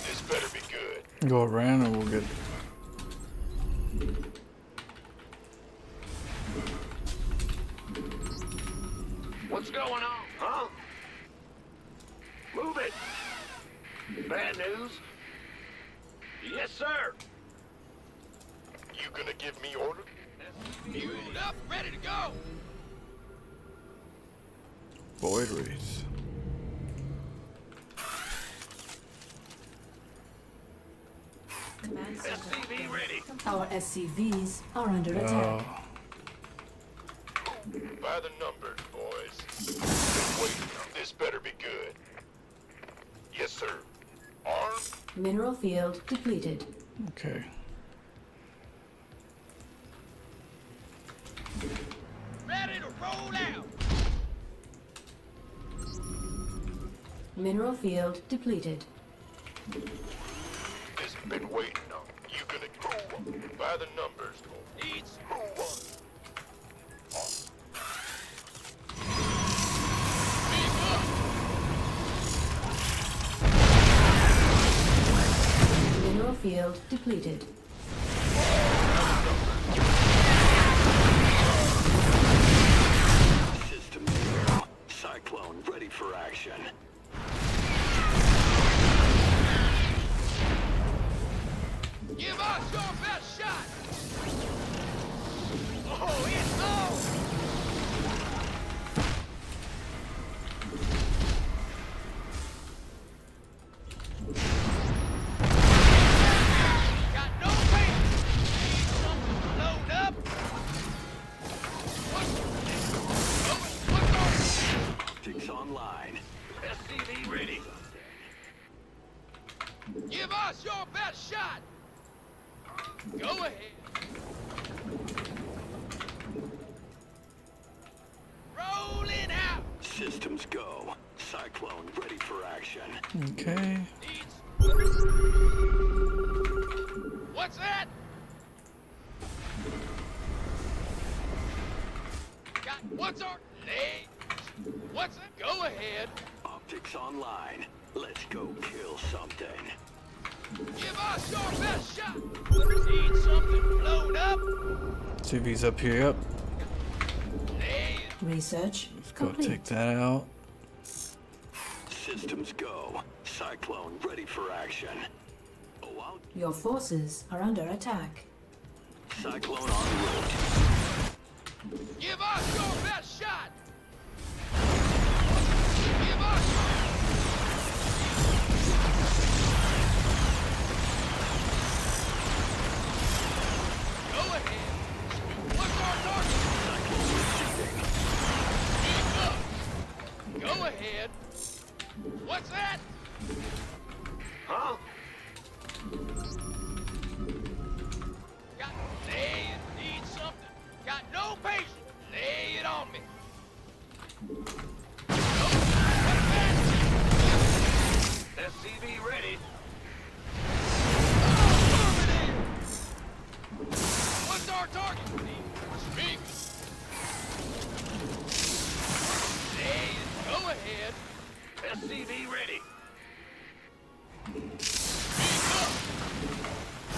This better be good. Go around and we'll get. What's going on, huh? Move it. Bad news? Yes, sir. You gonna give me orders? Fueled up, ready to go. Void race. Command center. SCV ready. Our SCVs are under attack. Oh, By the numbers, boys. Been waiting on this. Better be good. Yes, sir. Armed? Mineral field depleted. okay. Ready to roll out. Mineral field depleted. This been waiting on. You gonna go by the numbers, boys. Needs who wants? Mineral field depleted. System zero. Cyclone ready for action. Give us your best shot! Oh, it's on! Got no weight! Need something to load up? What's on? Optics online. SCV ready. Give us your best shot! Go ahead. Rolling out. Systems go. Cyclone ready for action. Okay. What's that? Got what's our legs? What's that? Go ahead. Optics online. Let's go kill something. Give us your best shot. Need something blown up? See if he's up here. Yep. Lay Research Let's go complete. take that out. Systems go. Cyclone ready for action. Oh, wow. Your forces are under attack. Cyclone en route. Give us your best shot! Give us... Go ahead. What's our target? Speak up. Go ahead. What's that? Huh? Got lay it, need something. Got no patience. Lay it on me. SCV ready. What's our target? Speak. Lay it. Go ahead. SCV ready. Speak up.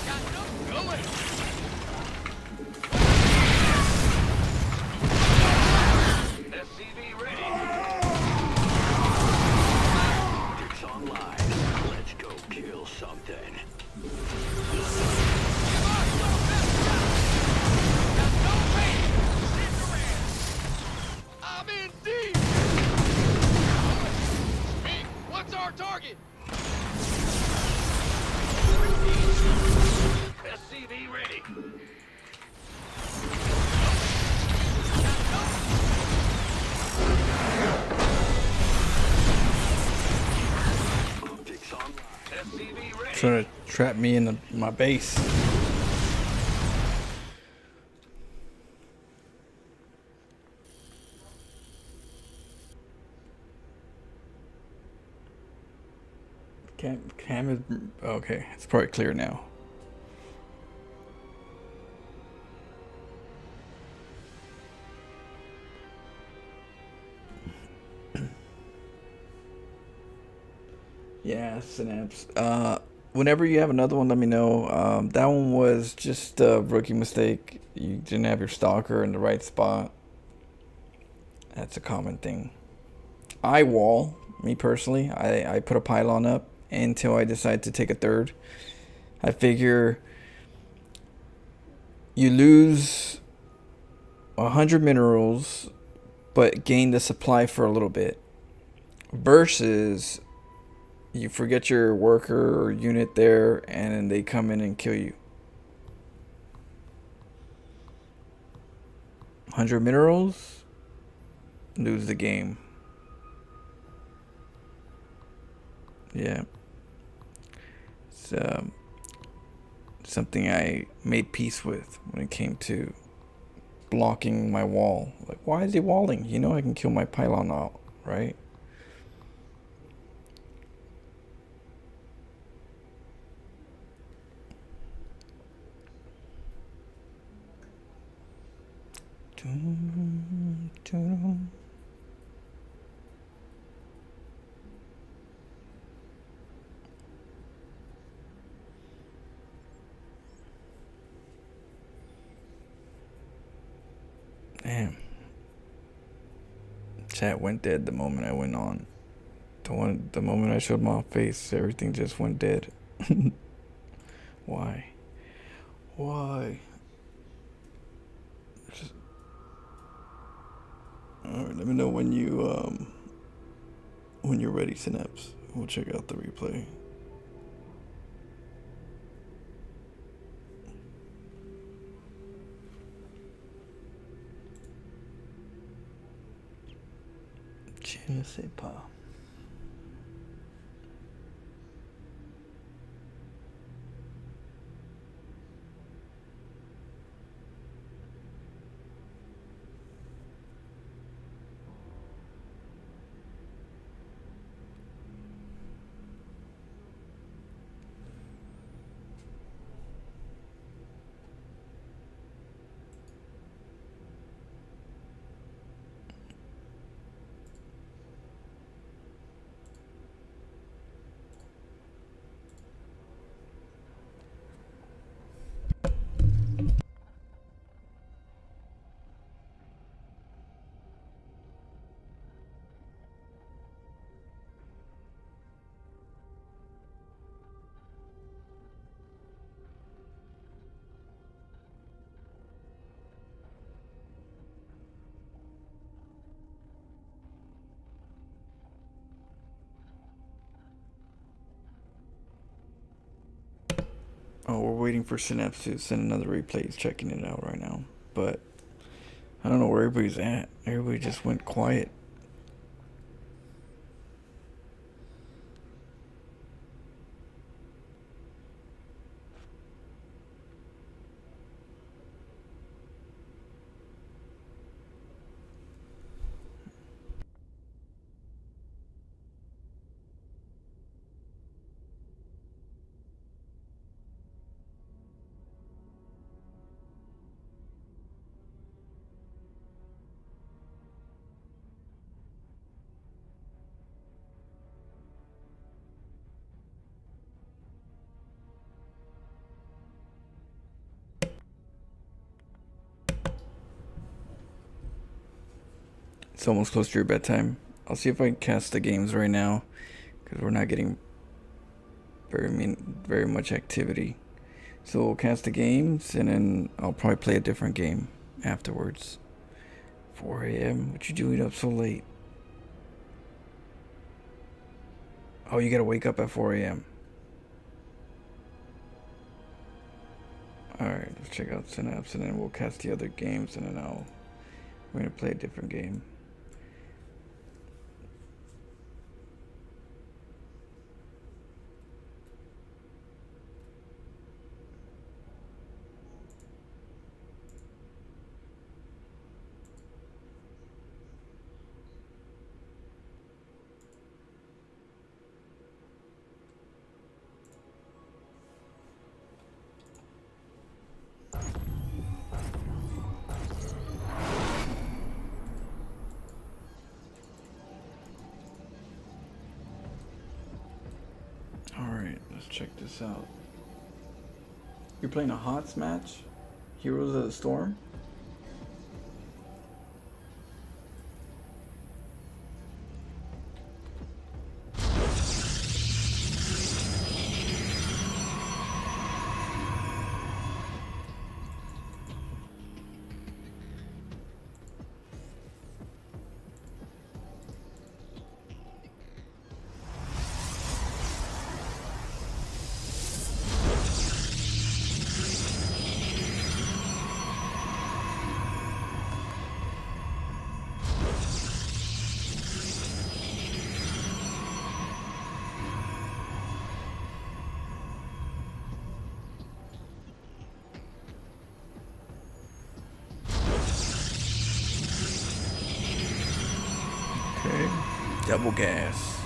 Got no. Go ahead. SCV ready. Optics online. Let's go kill something. I'm in deep. Speak. What's our target? SCV ready. Optics online. SCV ready. Trying to trap me in my base. Cam is okay. It's probably clear now. Yeah, Synapse. Whenever you have another one, let me know. That one was just a rookie mistake. You didn't have your stalker in the right spot. That's a common thing. I wall, me personally. I put a pylon up until I decide to take a third. I figure you lose 100 minerals, but gain the supply for a little bit. Versus you forget your worker or unit there, and then they come in and kill you. 100 minerals, lose the game. Yeah. It's something I made peace with when it came to blocking my wall. Like, why is he walling? You know I can kill my pylon out, right? Damn. Chat went dead the moment I went on. The moment I showed my face, everything just went dead. Why? Why? Alright, let me know when you're ready, Synapse. We'll check out the replay. Je ne sais pas. Oh, we're waiting for Synapse to send another replay. He's checking it out right now. But I don't know where everybody's at. Everybody just went quiet. It's almost close to your bedtime. I'll see if I can cast the games right now, because we're not getting very much activity. So we'll cast the games, and then I'll probably play a different game afterwards. 4 a.m. What you doing up so late? Oh, you gotta wake up at 4 a.m. Alright, let's check out Synapse and then we'll cast the other games and then we're gonna play a different game. Alright, let's check this out. You're playing a HOTS match? Heroes of the Storm? Okay, double gas.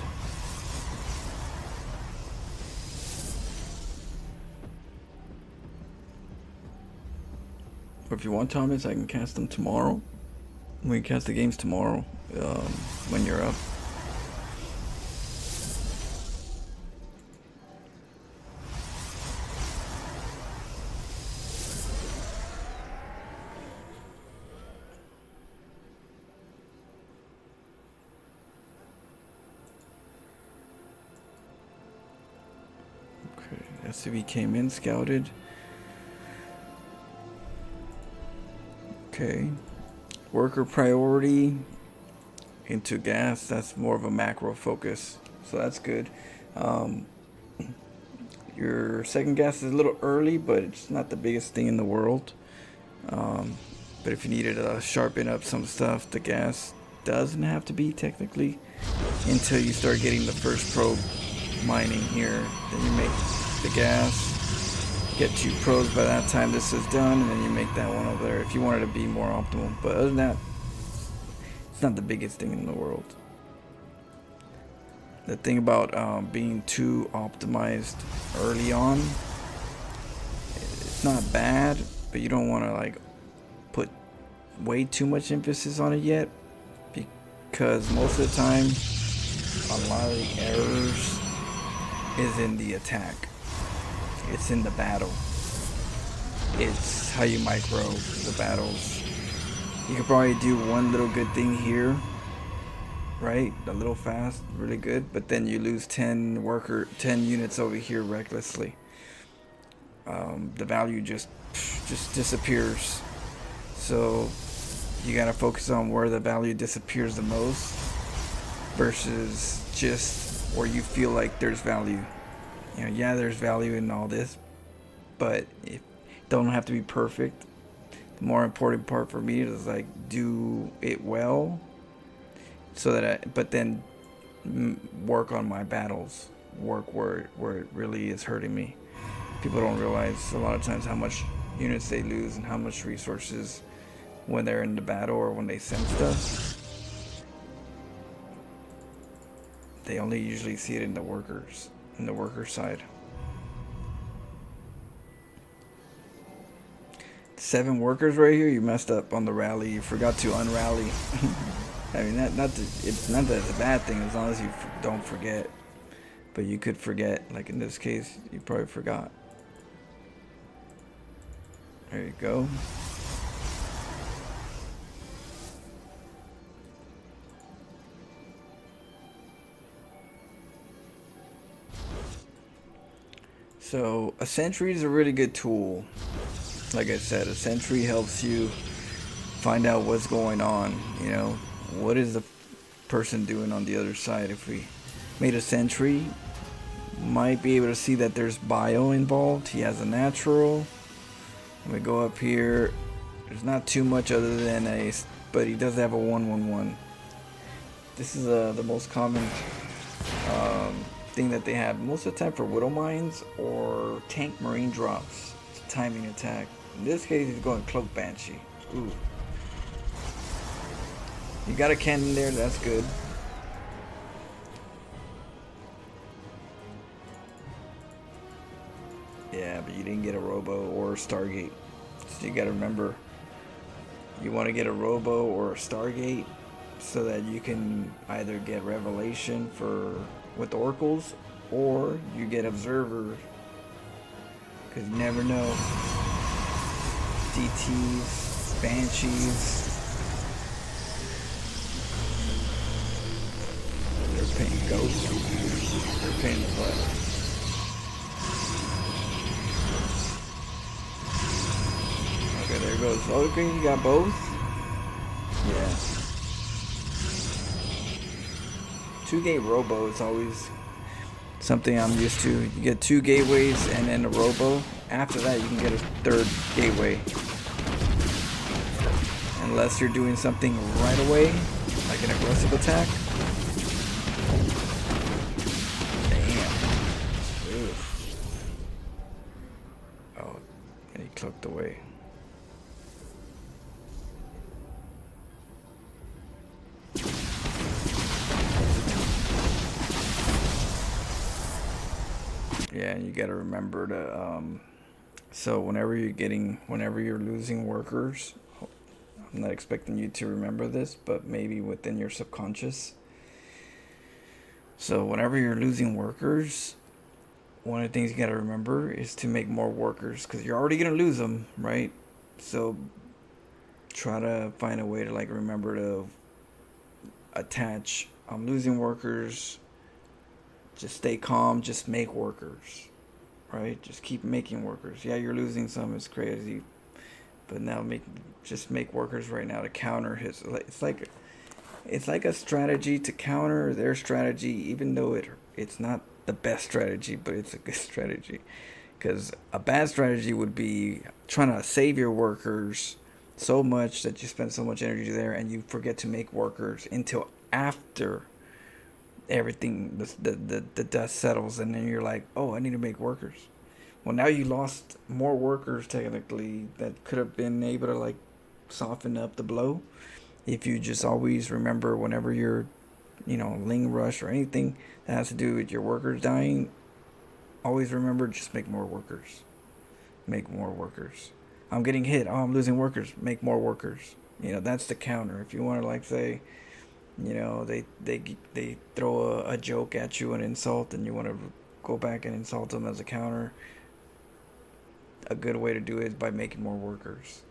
Or if you want, Thomas, I can cast them tomorrow. We can cast the games tomorrow when you're up. Okay, SCV came in, scouted. Okay, worker priority into gas, that's more of a macro focus, so that's good. Your second gas is a little early, but it's not the biggest thing in the world. But if you needed to sharpen up some stuff, the gas doesn't have to be technically until you start getting the first probe mining here. Then you make the gas, get 2 probes by that time this is done, and then you make that one over there if you wanted to be more optimal. But other than that, it's not the biggest thing in the world. The thing about being too optimized early on, it's not bad, but you don't want to like put way too much emphasis on it yet, because most of the time a lot of the errors is in the attack. It's in the battle. It's how you micro the battles. You could probably do one little good thing here, right? A little fast, really good, but then you lose 10 units over here recklessly. The value just disappears. So you gotta focus on where the value disappears the most versus just where you feel like there's value. You know, yeah, there's value in all this, but it don't have to be perfect. The more important part for me is like do it well, so that but then work on my battles, work where it really is hurting me. People don't realize a lot of times how much units they lose and how much resources when they're in the battle or when they send stuff. They only usually see it in the worker side. 7 workers right here. You messed up on the rally. You forgot to unrally. I mean, it's not that it's a bad thing as long as you don't forget. But you could forget. Like in this case, you probably forgot. There you go. So a sentry is a really good tool. Like I said, a sentry helps you find out what's going on. You know, what is the person doing on the other side? If we made a sentry, might be able to see that there's bio involved. He has a natural. We go up here. There's not too much other than but he does have a 111. This is the most common thing that they have most of the time for widow mines or tank marine drops. It's a timing attack. In this case, he's going cloak banshee. Ooh. You got a cannon there, that's good. Yeah, but you didn't get a robo or a Stargate. So you gotta remember, you want to get a robo or a Stargate so that you can either get revelation with oracles, or you get observer, because you never know. DTs, banshees, they're paying ghosts, they're paying the butt. Okay, there goes. Okay, you got both. Yeah. 2-gate robo is always something I'm used to. You get 2 gateways and then a robo. After that, you can get a 3rd gateway. Unless you're doing something right away, like an aggressive attack. Damn. Oof. Oh, and he clicked away. Yeah, and you gotta remember to so whenever you're losing workers, I'm not expecting you to remember this, but maybe within your subconscious. So whenever you're losing workers, one of the things you gotta remember is to make more workers, because you're already gonna lose them, right? So try to find a way to like remember to attach. I'm losing workers. Just stay calm, just make workers, right? Just keep making workers. Yeah, you're losing some, it's crazy, but now just make workers right now to counter his. It's like a strategy to counter their strategy, even though it's not the best strategy, but it's a good strategy. Because a bad strategy would be trying to save your workers so much that you spend so much energy there and you forget to make workers until after everything, the dust settles, and then you're like, oh, I need to make workers. Well, now you lost more workers technically that could have been able to like soften up the blow. If you just always remember whenever you're, Ling Rush or anything that has to do with your workers dying, always remember, just make more workers. Make more workers. I'm getting hit. Oh, I'm losing workers. Make more workers. That's the counter. If you want to like say, they throw a joke at you, an insult, and you want to go back and insult them as a counter, a good way to do it is by making more workers.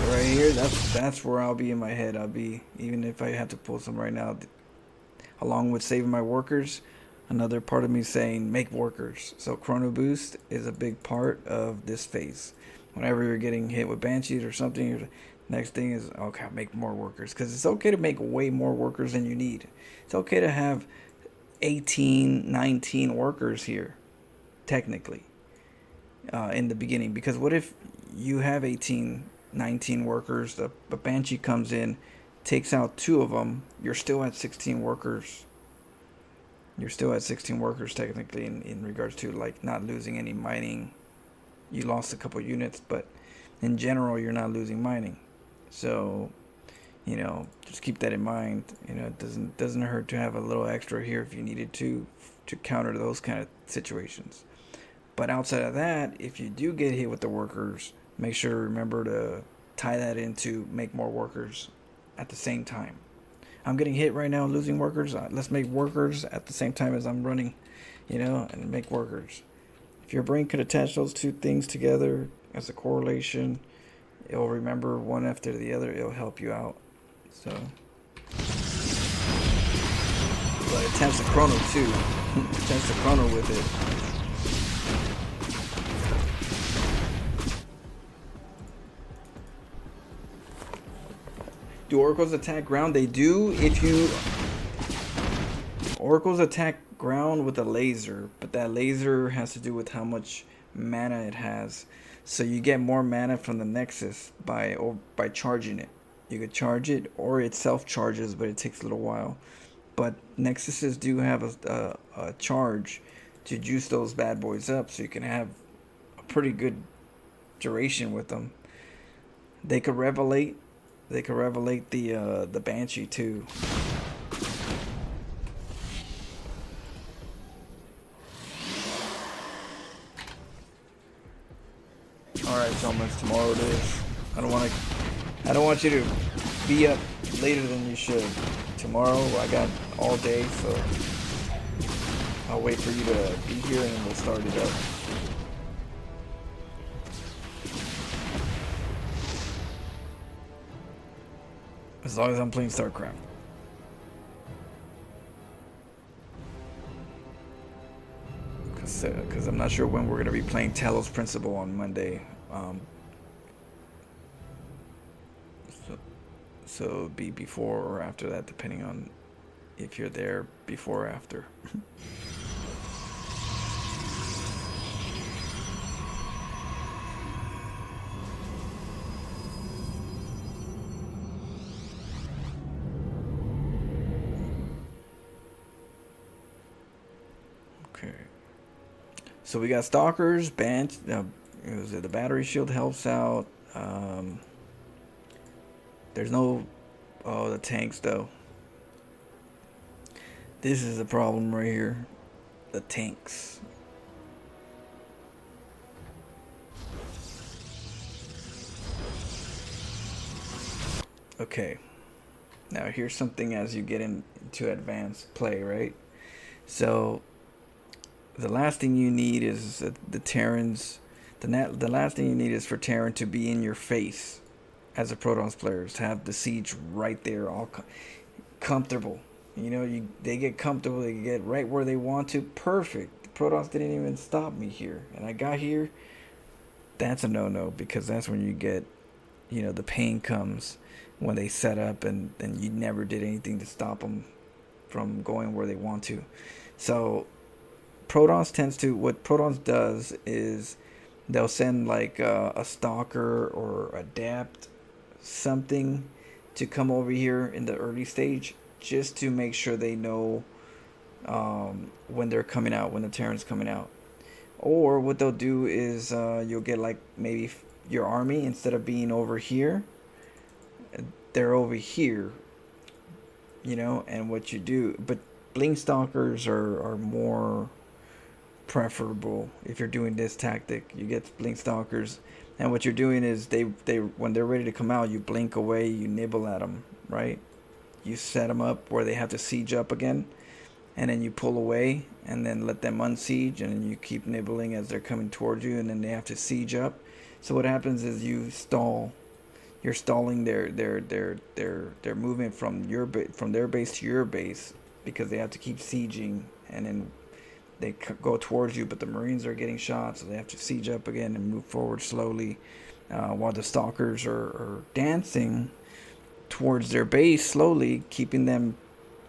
Right here, that's where I'll be in my head. I'll be, even if I have to pull some right now, along with saving my workers, another part of me saying make workers. So chrono boost is a big part of this phase. Whenever you're getting hit with banshees or something, next thing is, okay, make more workers. Because it's okay to make way more workers than you need. It's okay to have 18, 19 workers here, technically, in the beginning. Because what if you have 18, 19 workers, the Banshee comes in, takes out 2 of them, you're still at 16 workers. You're still at 16 workers, technically, in regards to, like, not losing any mining. You lost a couple units, but in general, you're not losing mining. So, just keep that in mind. It doesn't hurt to have a little extra here if you needed to counter those kind of situations. But outside of that, if you do get hit with the workers, make sure to remember to tie that into make more workers at the same time. I'm getting hit right now, losing workers. Let's make workers at the same time as I'm running, and make workers. If your brain could attach those 2 things together as a correlation, it'll remember one after the other. It'll help you out. So, but attach the chrono too. Attach the chrono with it. Do oracles attack ground? They do if you Oracles attack ground with a laser, but that laser has to do with how much mana it has. So you get more mana from the Nexus by charging it. You could charge it, or it self charges, but it takes a little while. But Nexuses do have a charge to juice those bad boys up, so you can have a pretty good duration with them. They could revelate. They could revelate the Banshee too. All right, gentlemen, tomorrow it is. I don't want you to be up later than you should. Tomorrow I got all day, so I'll wait for you to be here and we'll start it up. As long as I'm playing StarCraft. Because I'm not sure when we're going to be playing Talos Principle on Monday. So it'll be before or after that, depending on if you're there before or after. Okay. So we got Stalkers, the battery shield helps out. There's no... Oh, the tanks, though. This is the problem right here. The tanks. Okay. Now, here's something as you get into advanced play, right? So, the last thing you need is the Terrans... The last thing you need is for Terran to be in your face. As a Protons players, to have the siege right there, all comfortable. You know, they get comfortable, they get right where they want to. Perfect. The Protons didn't even stop me here, and I got here. That's a no-no, because that's when you get, you know, the pain comes when they set up and you never did anything to stop them from going where they want to. So what Protons does is they'll send like a stalker or adapt something to come over here in the early stage, just to make sure they know when they're coming out, when the Terran's coming out. Or what they'll do is you'll get like maybe your army, instead of being over here, they're over here, you know. And what you do, but blink stalkers are more preferable if you're doing this tactic. You get blink stalkers, and what you're doing is they when they're ready to come out, you blink away, you nibble at them, right? You set them up where they have to siege up again, and then you pull away and then let them unsiege, and then you keep nibbling as they're coming towards you, and then they have to siege up. So what happens is you stall. You're stalling their movement from their base to your base, because they have to keep sieging, and then they go towards you, but the Marines are getting shot, so they have to siege up again and move forward slowly, while the Stalkers are dancing towards their base slowly, keeping them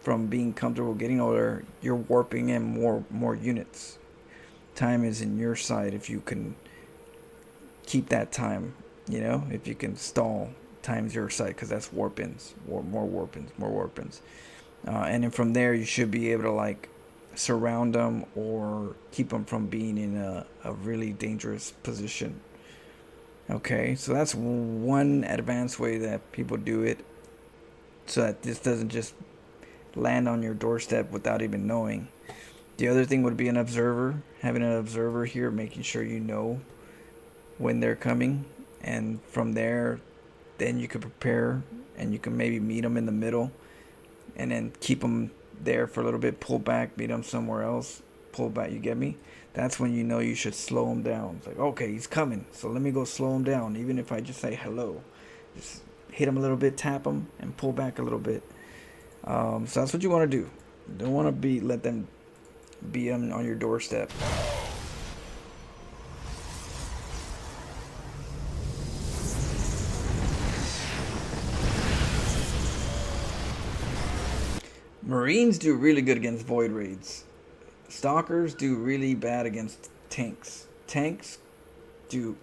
from being comfortable getting over there. You're warping in more units. Time is in your side if you can keep that time, you know. If you can stall, time's your side, because that's warp-ins, more warp-ins. And then from there, you should be able to like surround them or keep them from being in a really dangerous position. Okay, so that's one advanced way that people do it, so that this doesn't just land on your doorstep without even knowing. The other thing would be an observer. Having an observer here, making sure you know when they're coming, and from there, then you could prepare, and you can maybe meet them in the middle, and then keep them there for a little bit, pull back, meet them somewhere else, pull back, you get me? That's when you know you should slow him down. It's like, okay, he's coming, so let me go slow him down. Even if I just say hello, just hit him a little bit, tap him, and pull back a little bit. So that's what you want to do. You don't want to let them be on your doorstep. Marines do really good against void raids. Stalkers do really bad against tanks. Tanks do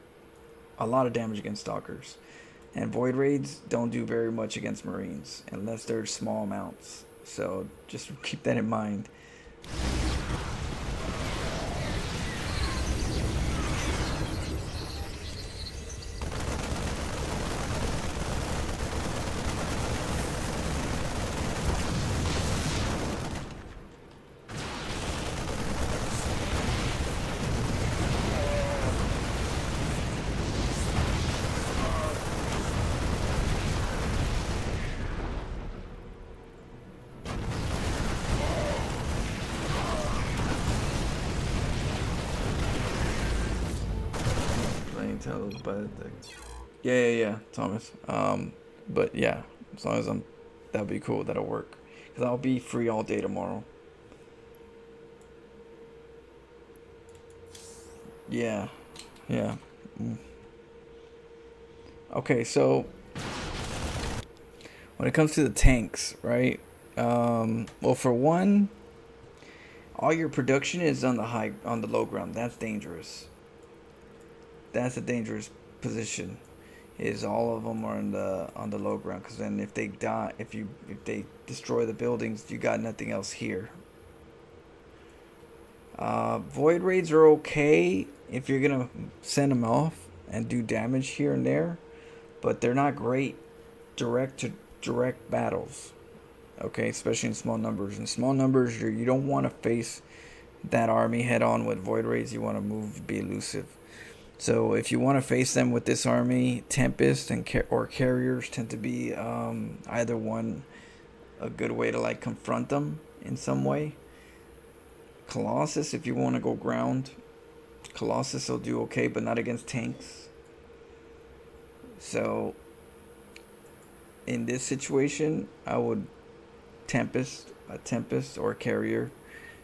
a lot of damage against stalkers. And void raids don't do very much against Marines unless they're small amounts. So just keep that in mind. Tell those by the yeah, Thomas. But yeah, as long as that'll be cool. That'll work. Cause I'll be free all day tomorrow. Yeah. Okay, so when it comes to the tanks, right? Well, for one, all your production is on the low ground. That's dangerous. That's a dangerous position. Is all of them are on the low ground, because then if they die, if they destroy the buildings, you got nothing else here. Void raids are okay if you're gonna send them off and do damage here and there, but they're not great direct to direct battles. Okay, especially in small numbers. In small numbers, you don't want to face that army head on with void raids. You want to move, be elusive. So if you want to face them with this army, Tempest or Carriers tend to be either one a good way to like confront them in some way. Colossus, if you want to go ground, Colossus will do okay, but not against tanks. So in this situation, I would a Tempest or a Carrier.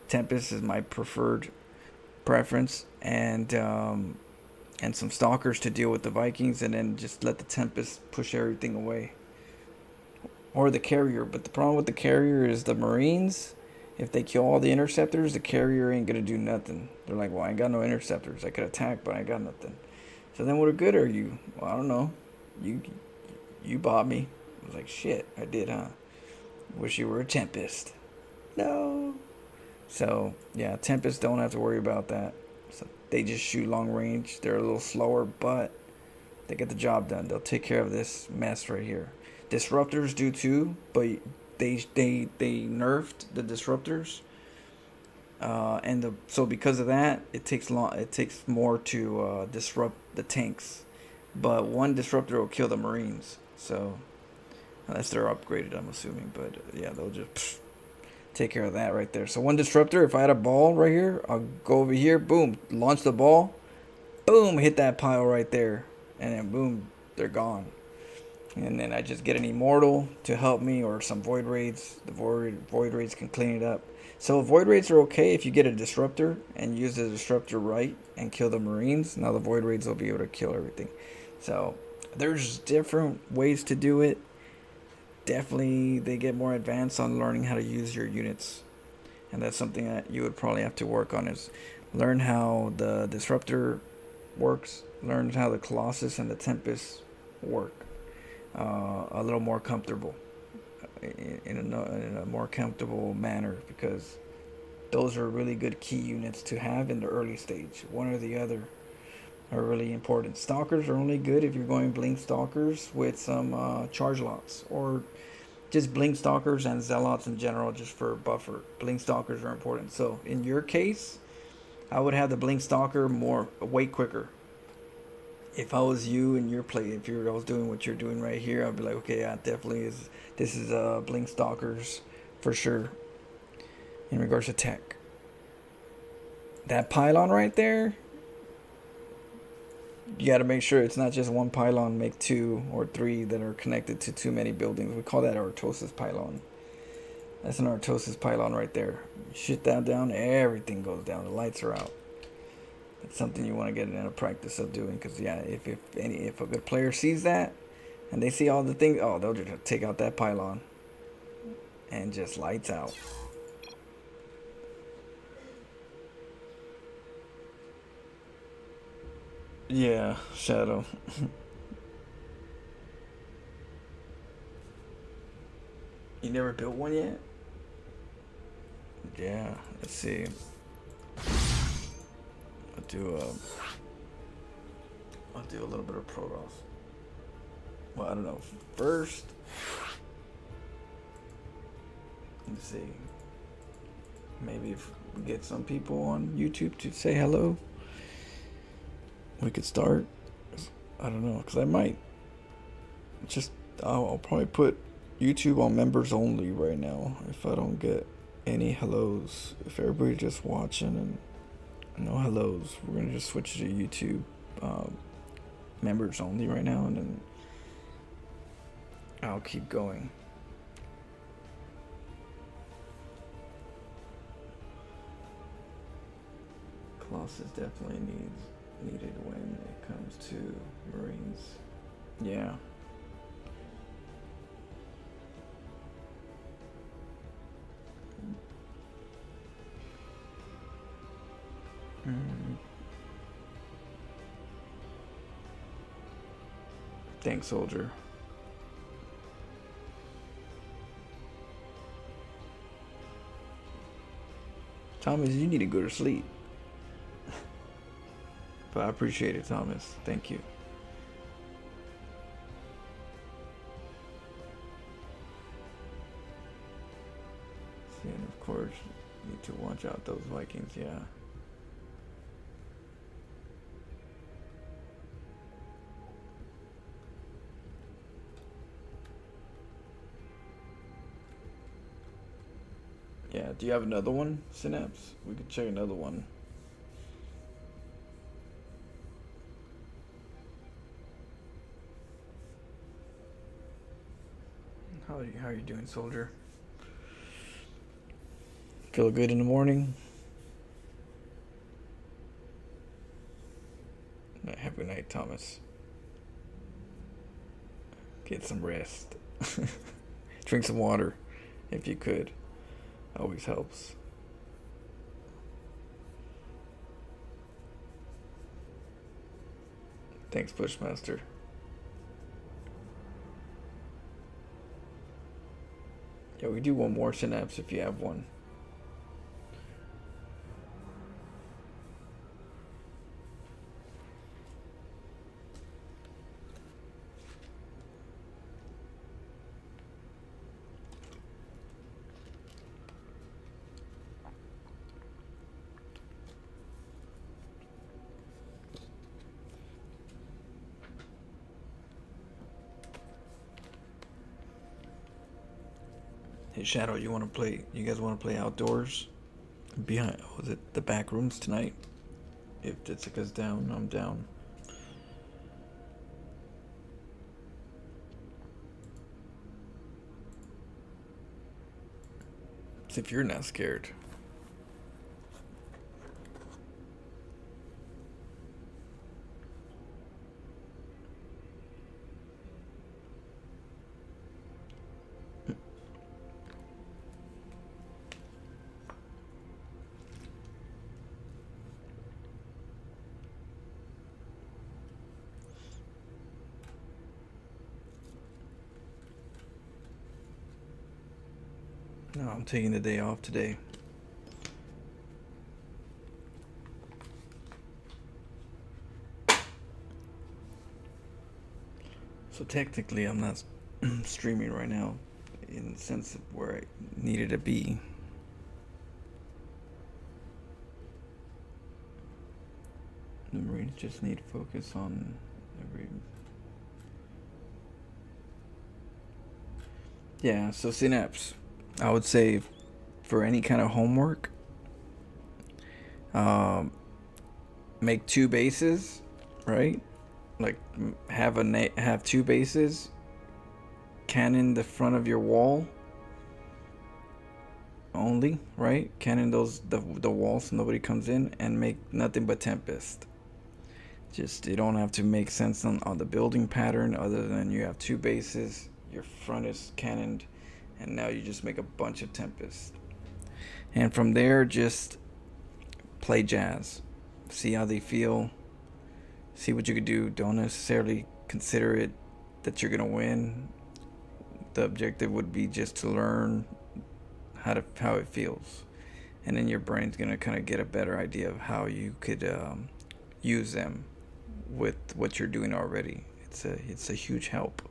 Tempest is my preference, and some stalkers to deal with the Vikings, and then just let the Tempest push everything away. Or the Carrier, but the problem with the Carrier is the Marines, if they kill all the interceptors, the Carrier ain't gonna do nothing. They're like, well, I ain't got no interceptors. I could attack, but I ain't got nothing. So then what good are you? Well, I don't know. You bought me. I was like, shit, I did, huh? Wish you were a Tempest. No. So, yeah, Tempest don't have to worry about that. So they just shoot long range. They're a little slower, but they get the job done. They'll take care of this mess right here. Disruptors do too, but they nerfed the disruptors, so because of that, it takes more to disrupt the tanks. But one disruptor will kill the Marines. So unless they're upgraded, I'm assuming. But yeah, they'll just take care of that right there. So one disruptor, if I had a ball right here, I'll go over here, boom, launch the ball, boom, hit that pile right there, and then boom, they're gone. And then I just get an immortal to help me, or some void raids. The void raids can clean it up. So void raids are okay if you get a disruptor and use the disruptor right and kill the Marines. Now the void raids will be able to kill everything. So there's different ways to do it. Definitely they get more advanced on learning how to use your units, and that's something that you would probably have to work on, is learn how the disruptor works, learn how the Colossus and the Tempest work a little more comfortable, in a more comfortable manner, because those are really good key units to have in the early stage. One or the other are really important. Stalkers are only good if you're going blink stalkers with some charge lots, or just blink stalkers and zealots in general, just for buffer. Blink stalkers are important. So in your case, I would have the blink stalker way quicker. If I was you in your play, if I was doing what you're doing right here, I'd be like, okay, yeah, definitely this is blink stalkers for sure in regards to tech. That pylon right there, you got to make sure it's not just one pylon, make 2 or 3 that are connected to too many buildings. We call that Orthosis pylon. That's an Orthosis pylon right there. You shit that down, everything goes down. The lights are out. It's something you want to get in a practice of doing, because yeah, if a good player sees that and they see all the things, oh, they'll just take out that pylon and just lights out. Yeah, Shadow. You never built one yet? Yeah, let's see. I'll do a little bit of Protoss. Well, I don't know. First, let's see. Maybe if we get some people on YouTube to say hello, we could start. I don't know, because I might just, I'll probably put YouTube on members only right now if I don't get any hellos. If everybody's just watching and no hellos, we're gonna just switch to YouTube members only right now, and then I'll keep going. Colossus definitely needed when it comes to Marines. Yeah. Thanks, soldier. Thomas, you need to go to sleep. But I appreciate it, Thomas. Thank you. See, and of course, you need to watch out those Vikings, yeah. Yeah, do you have another one, Synapse? We could check another one. How are you doing, soldier? Feel good in the morning? Have a good night, Thomas. Get some rest. Drink some water, if you could. Always helps. Thanks, Bushmaster. Yeah, we do one more Synapse if you have one. Hey Shadow, you want to play? You guys want to play outdoors? Behind, was it the back rooms tonight? If Jessica's down, I'm down. See if you're not scared. No, I'm taking the day off today. So technically I'm not streaming right now in the sense of where I needed to be. The Marines just need to focus on every... Yeah, so Synapse, I would say for any kind of homework, make 2 bases, right? Like have 2 bases, cannon the front of your wall only, right? Cannon the walls so nobody comes in, and make nothing but Tempest. Just, you don't have to make sense on the building pattern other than you have 2 bases, your front is cannoned, and now you just make a bunch of Tempest. And from there, just play jazz, see how they feel, see what you could do. Don't necessarily consider it that you're gonna win. The objective would be just to learn how it feels, and then your brain's gonna kind of get a better idea of how you could use them with what you're doing already. It's a huge help.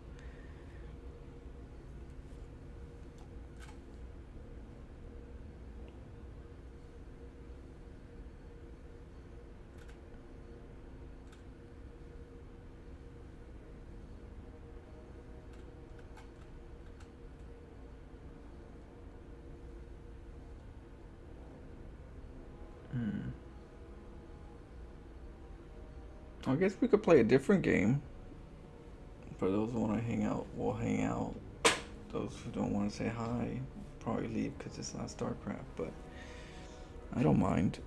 I guess we could play a different game. For those who want to hang out, we'll hang out. Those who don't want to say hi, probably leave because it's not StarCraft, but I don't mind.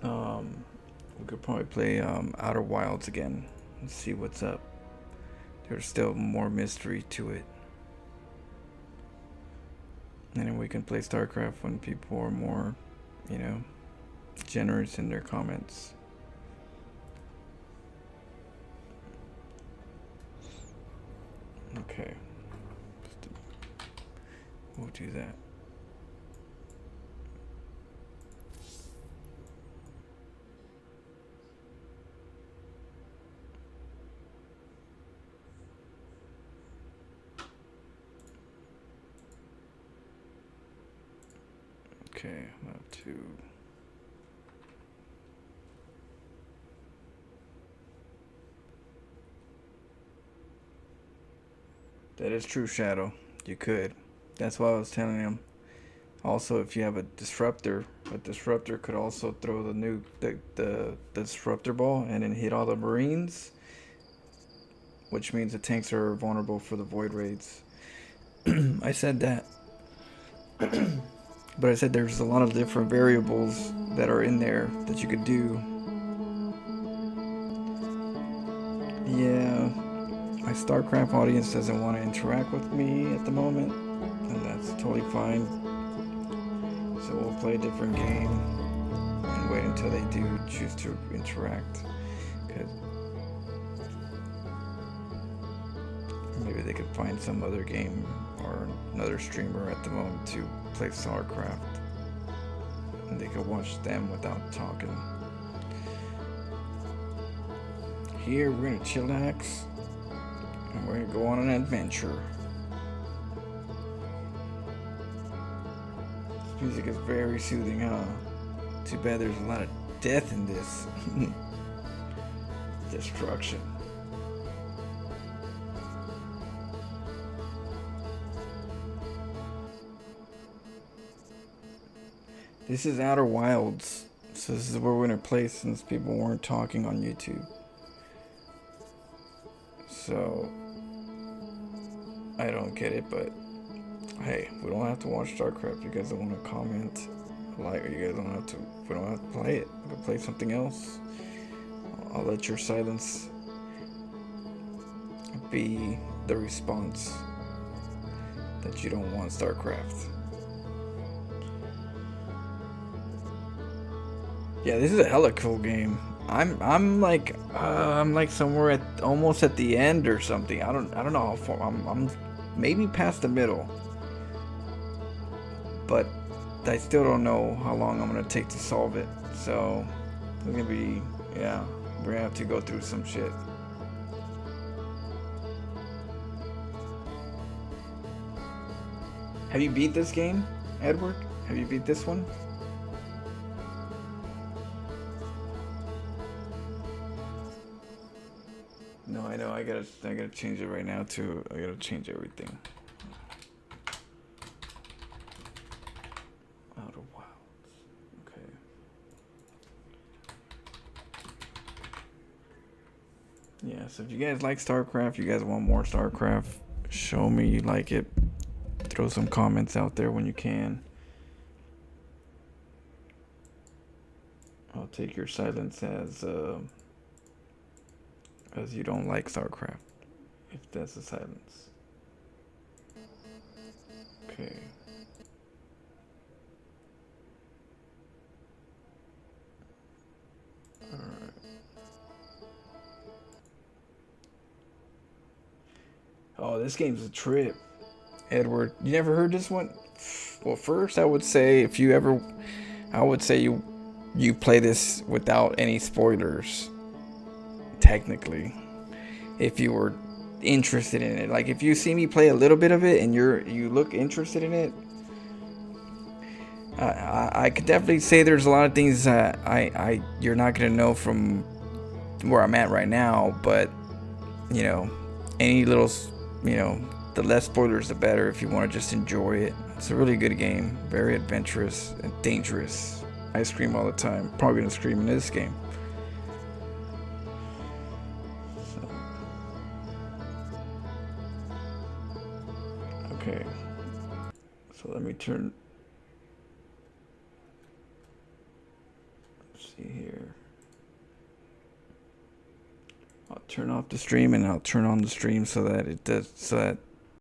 We could probably play Outer Wilds again and see what's up. There's still more mystery to it. And then we can play StarCraft when people are more, generous in their comments. Okay. We'll do that. Okay, I'm up to... That is true, Shadow. You could. That's why I was telling him. Also, if you have a disruptor could also throw the nuke, the disruptor ball, and then hit all the Marines, which means the tanks are vulnerable for the void raids. I said that, but I said there's a lot of different variables that are in there that you could do. Yeah. My StarCraft audience doesn't want to interact with me at the moment, and that's totally fine. So we'll play a different game and wait until they do choose to interact. Cause maybe they could find some other game or another streamer at the moment to play StarCraft, and they could watch them without talking. Here we're gonna chillax. And we're gonna go on an adventure. This music is very soothing, huh? Too bad there's a lot of death in this. Destruction. This is Outer Wilds. So this is where we're gonna play since people weren't talking on YouTube. So I don't get it, but hey, we don't have to watch StarCraft. You guys don't want to comment, like, you guys don't have to. We don't have to play it. We can play something else. I'll let your silence be the response that you don't want StarCraft. Yeah, this is a hella cool game. I'm like somewhere at almost at the end or something. I don't know how far. I'm maybe past the middle, but I still don't know how long I'm gonna take to solve it. So it's gonna be, yeah, we're gonna have to go through some shit. Have you beat this game, Edward? Have you beat this one? No, I know. I gotta change it right now too. I gotta change everything. Outer Wilds. Okay. Yeah. So if you guys like StarCraft, you guys want more StarCraft, show me you like it. Throw some comments out there when you can. I'll take your silence as you don't like StarCraft, if that's a silence. Oh, this game's a trip. Edward, you never heard this one? Well, first I would say if you ever, I would say you play this without any spoilers. Technically, if you were interested in it, like if you see me play a little bit of it and you look interested in it, I could definitely say there's a lot of things that you're not gonna know from where I'm at right now, but you know, any little, you know, the less spoilers the better if you want to just enjoy it. It's a really good game, very adventurous and dangerous. I scream all the time. Probably gonna scream in this game. So. Okay. So let me turn. Let's see here. I'll turn off the stream and I'll turn on the stream so that it does, so that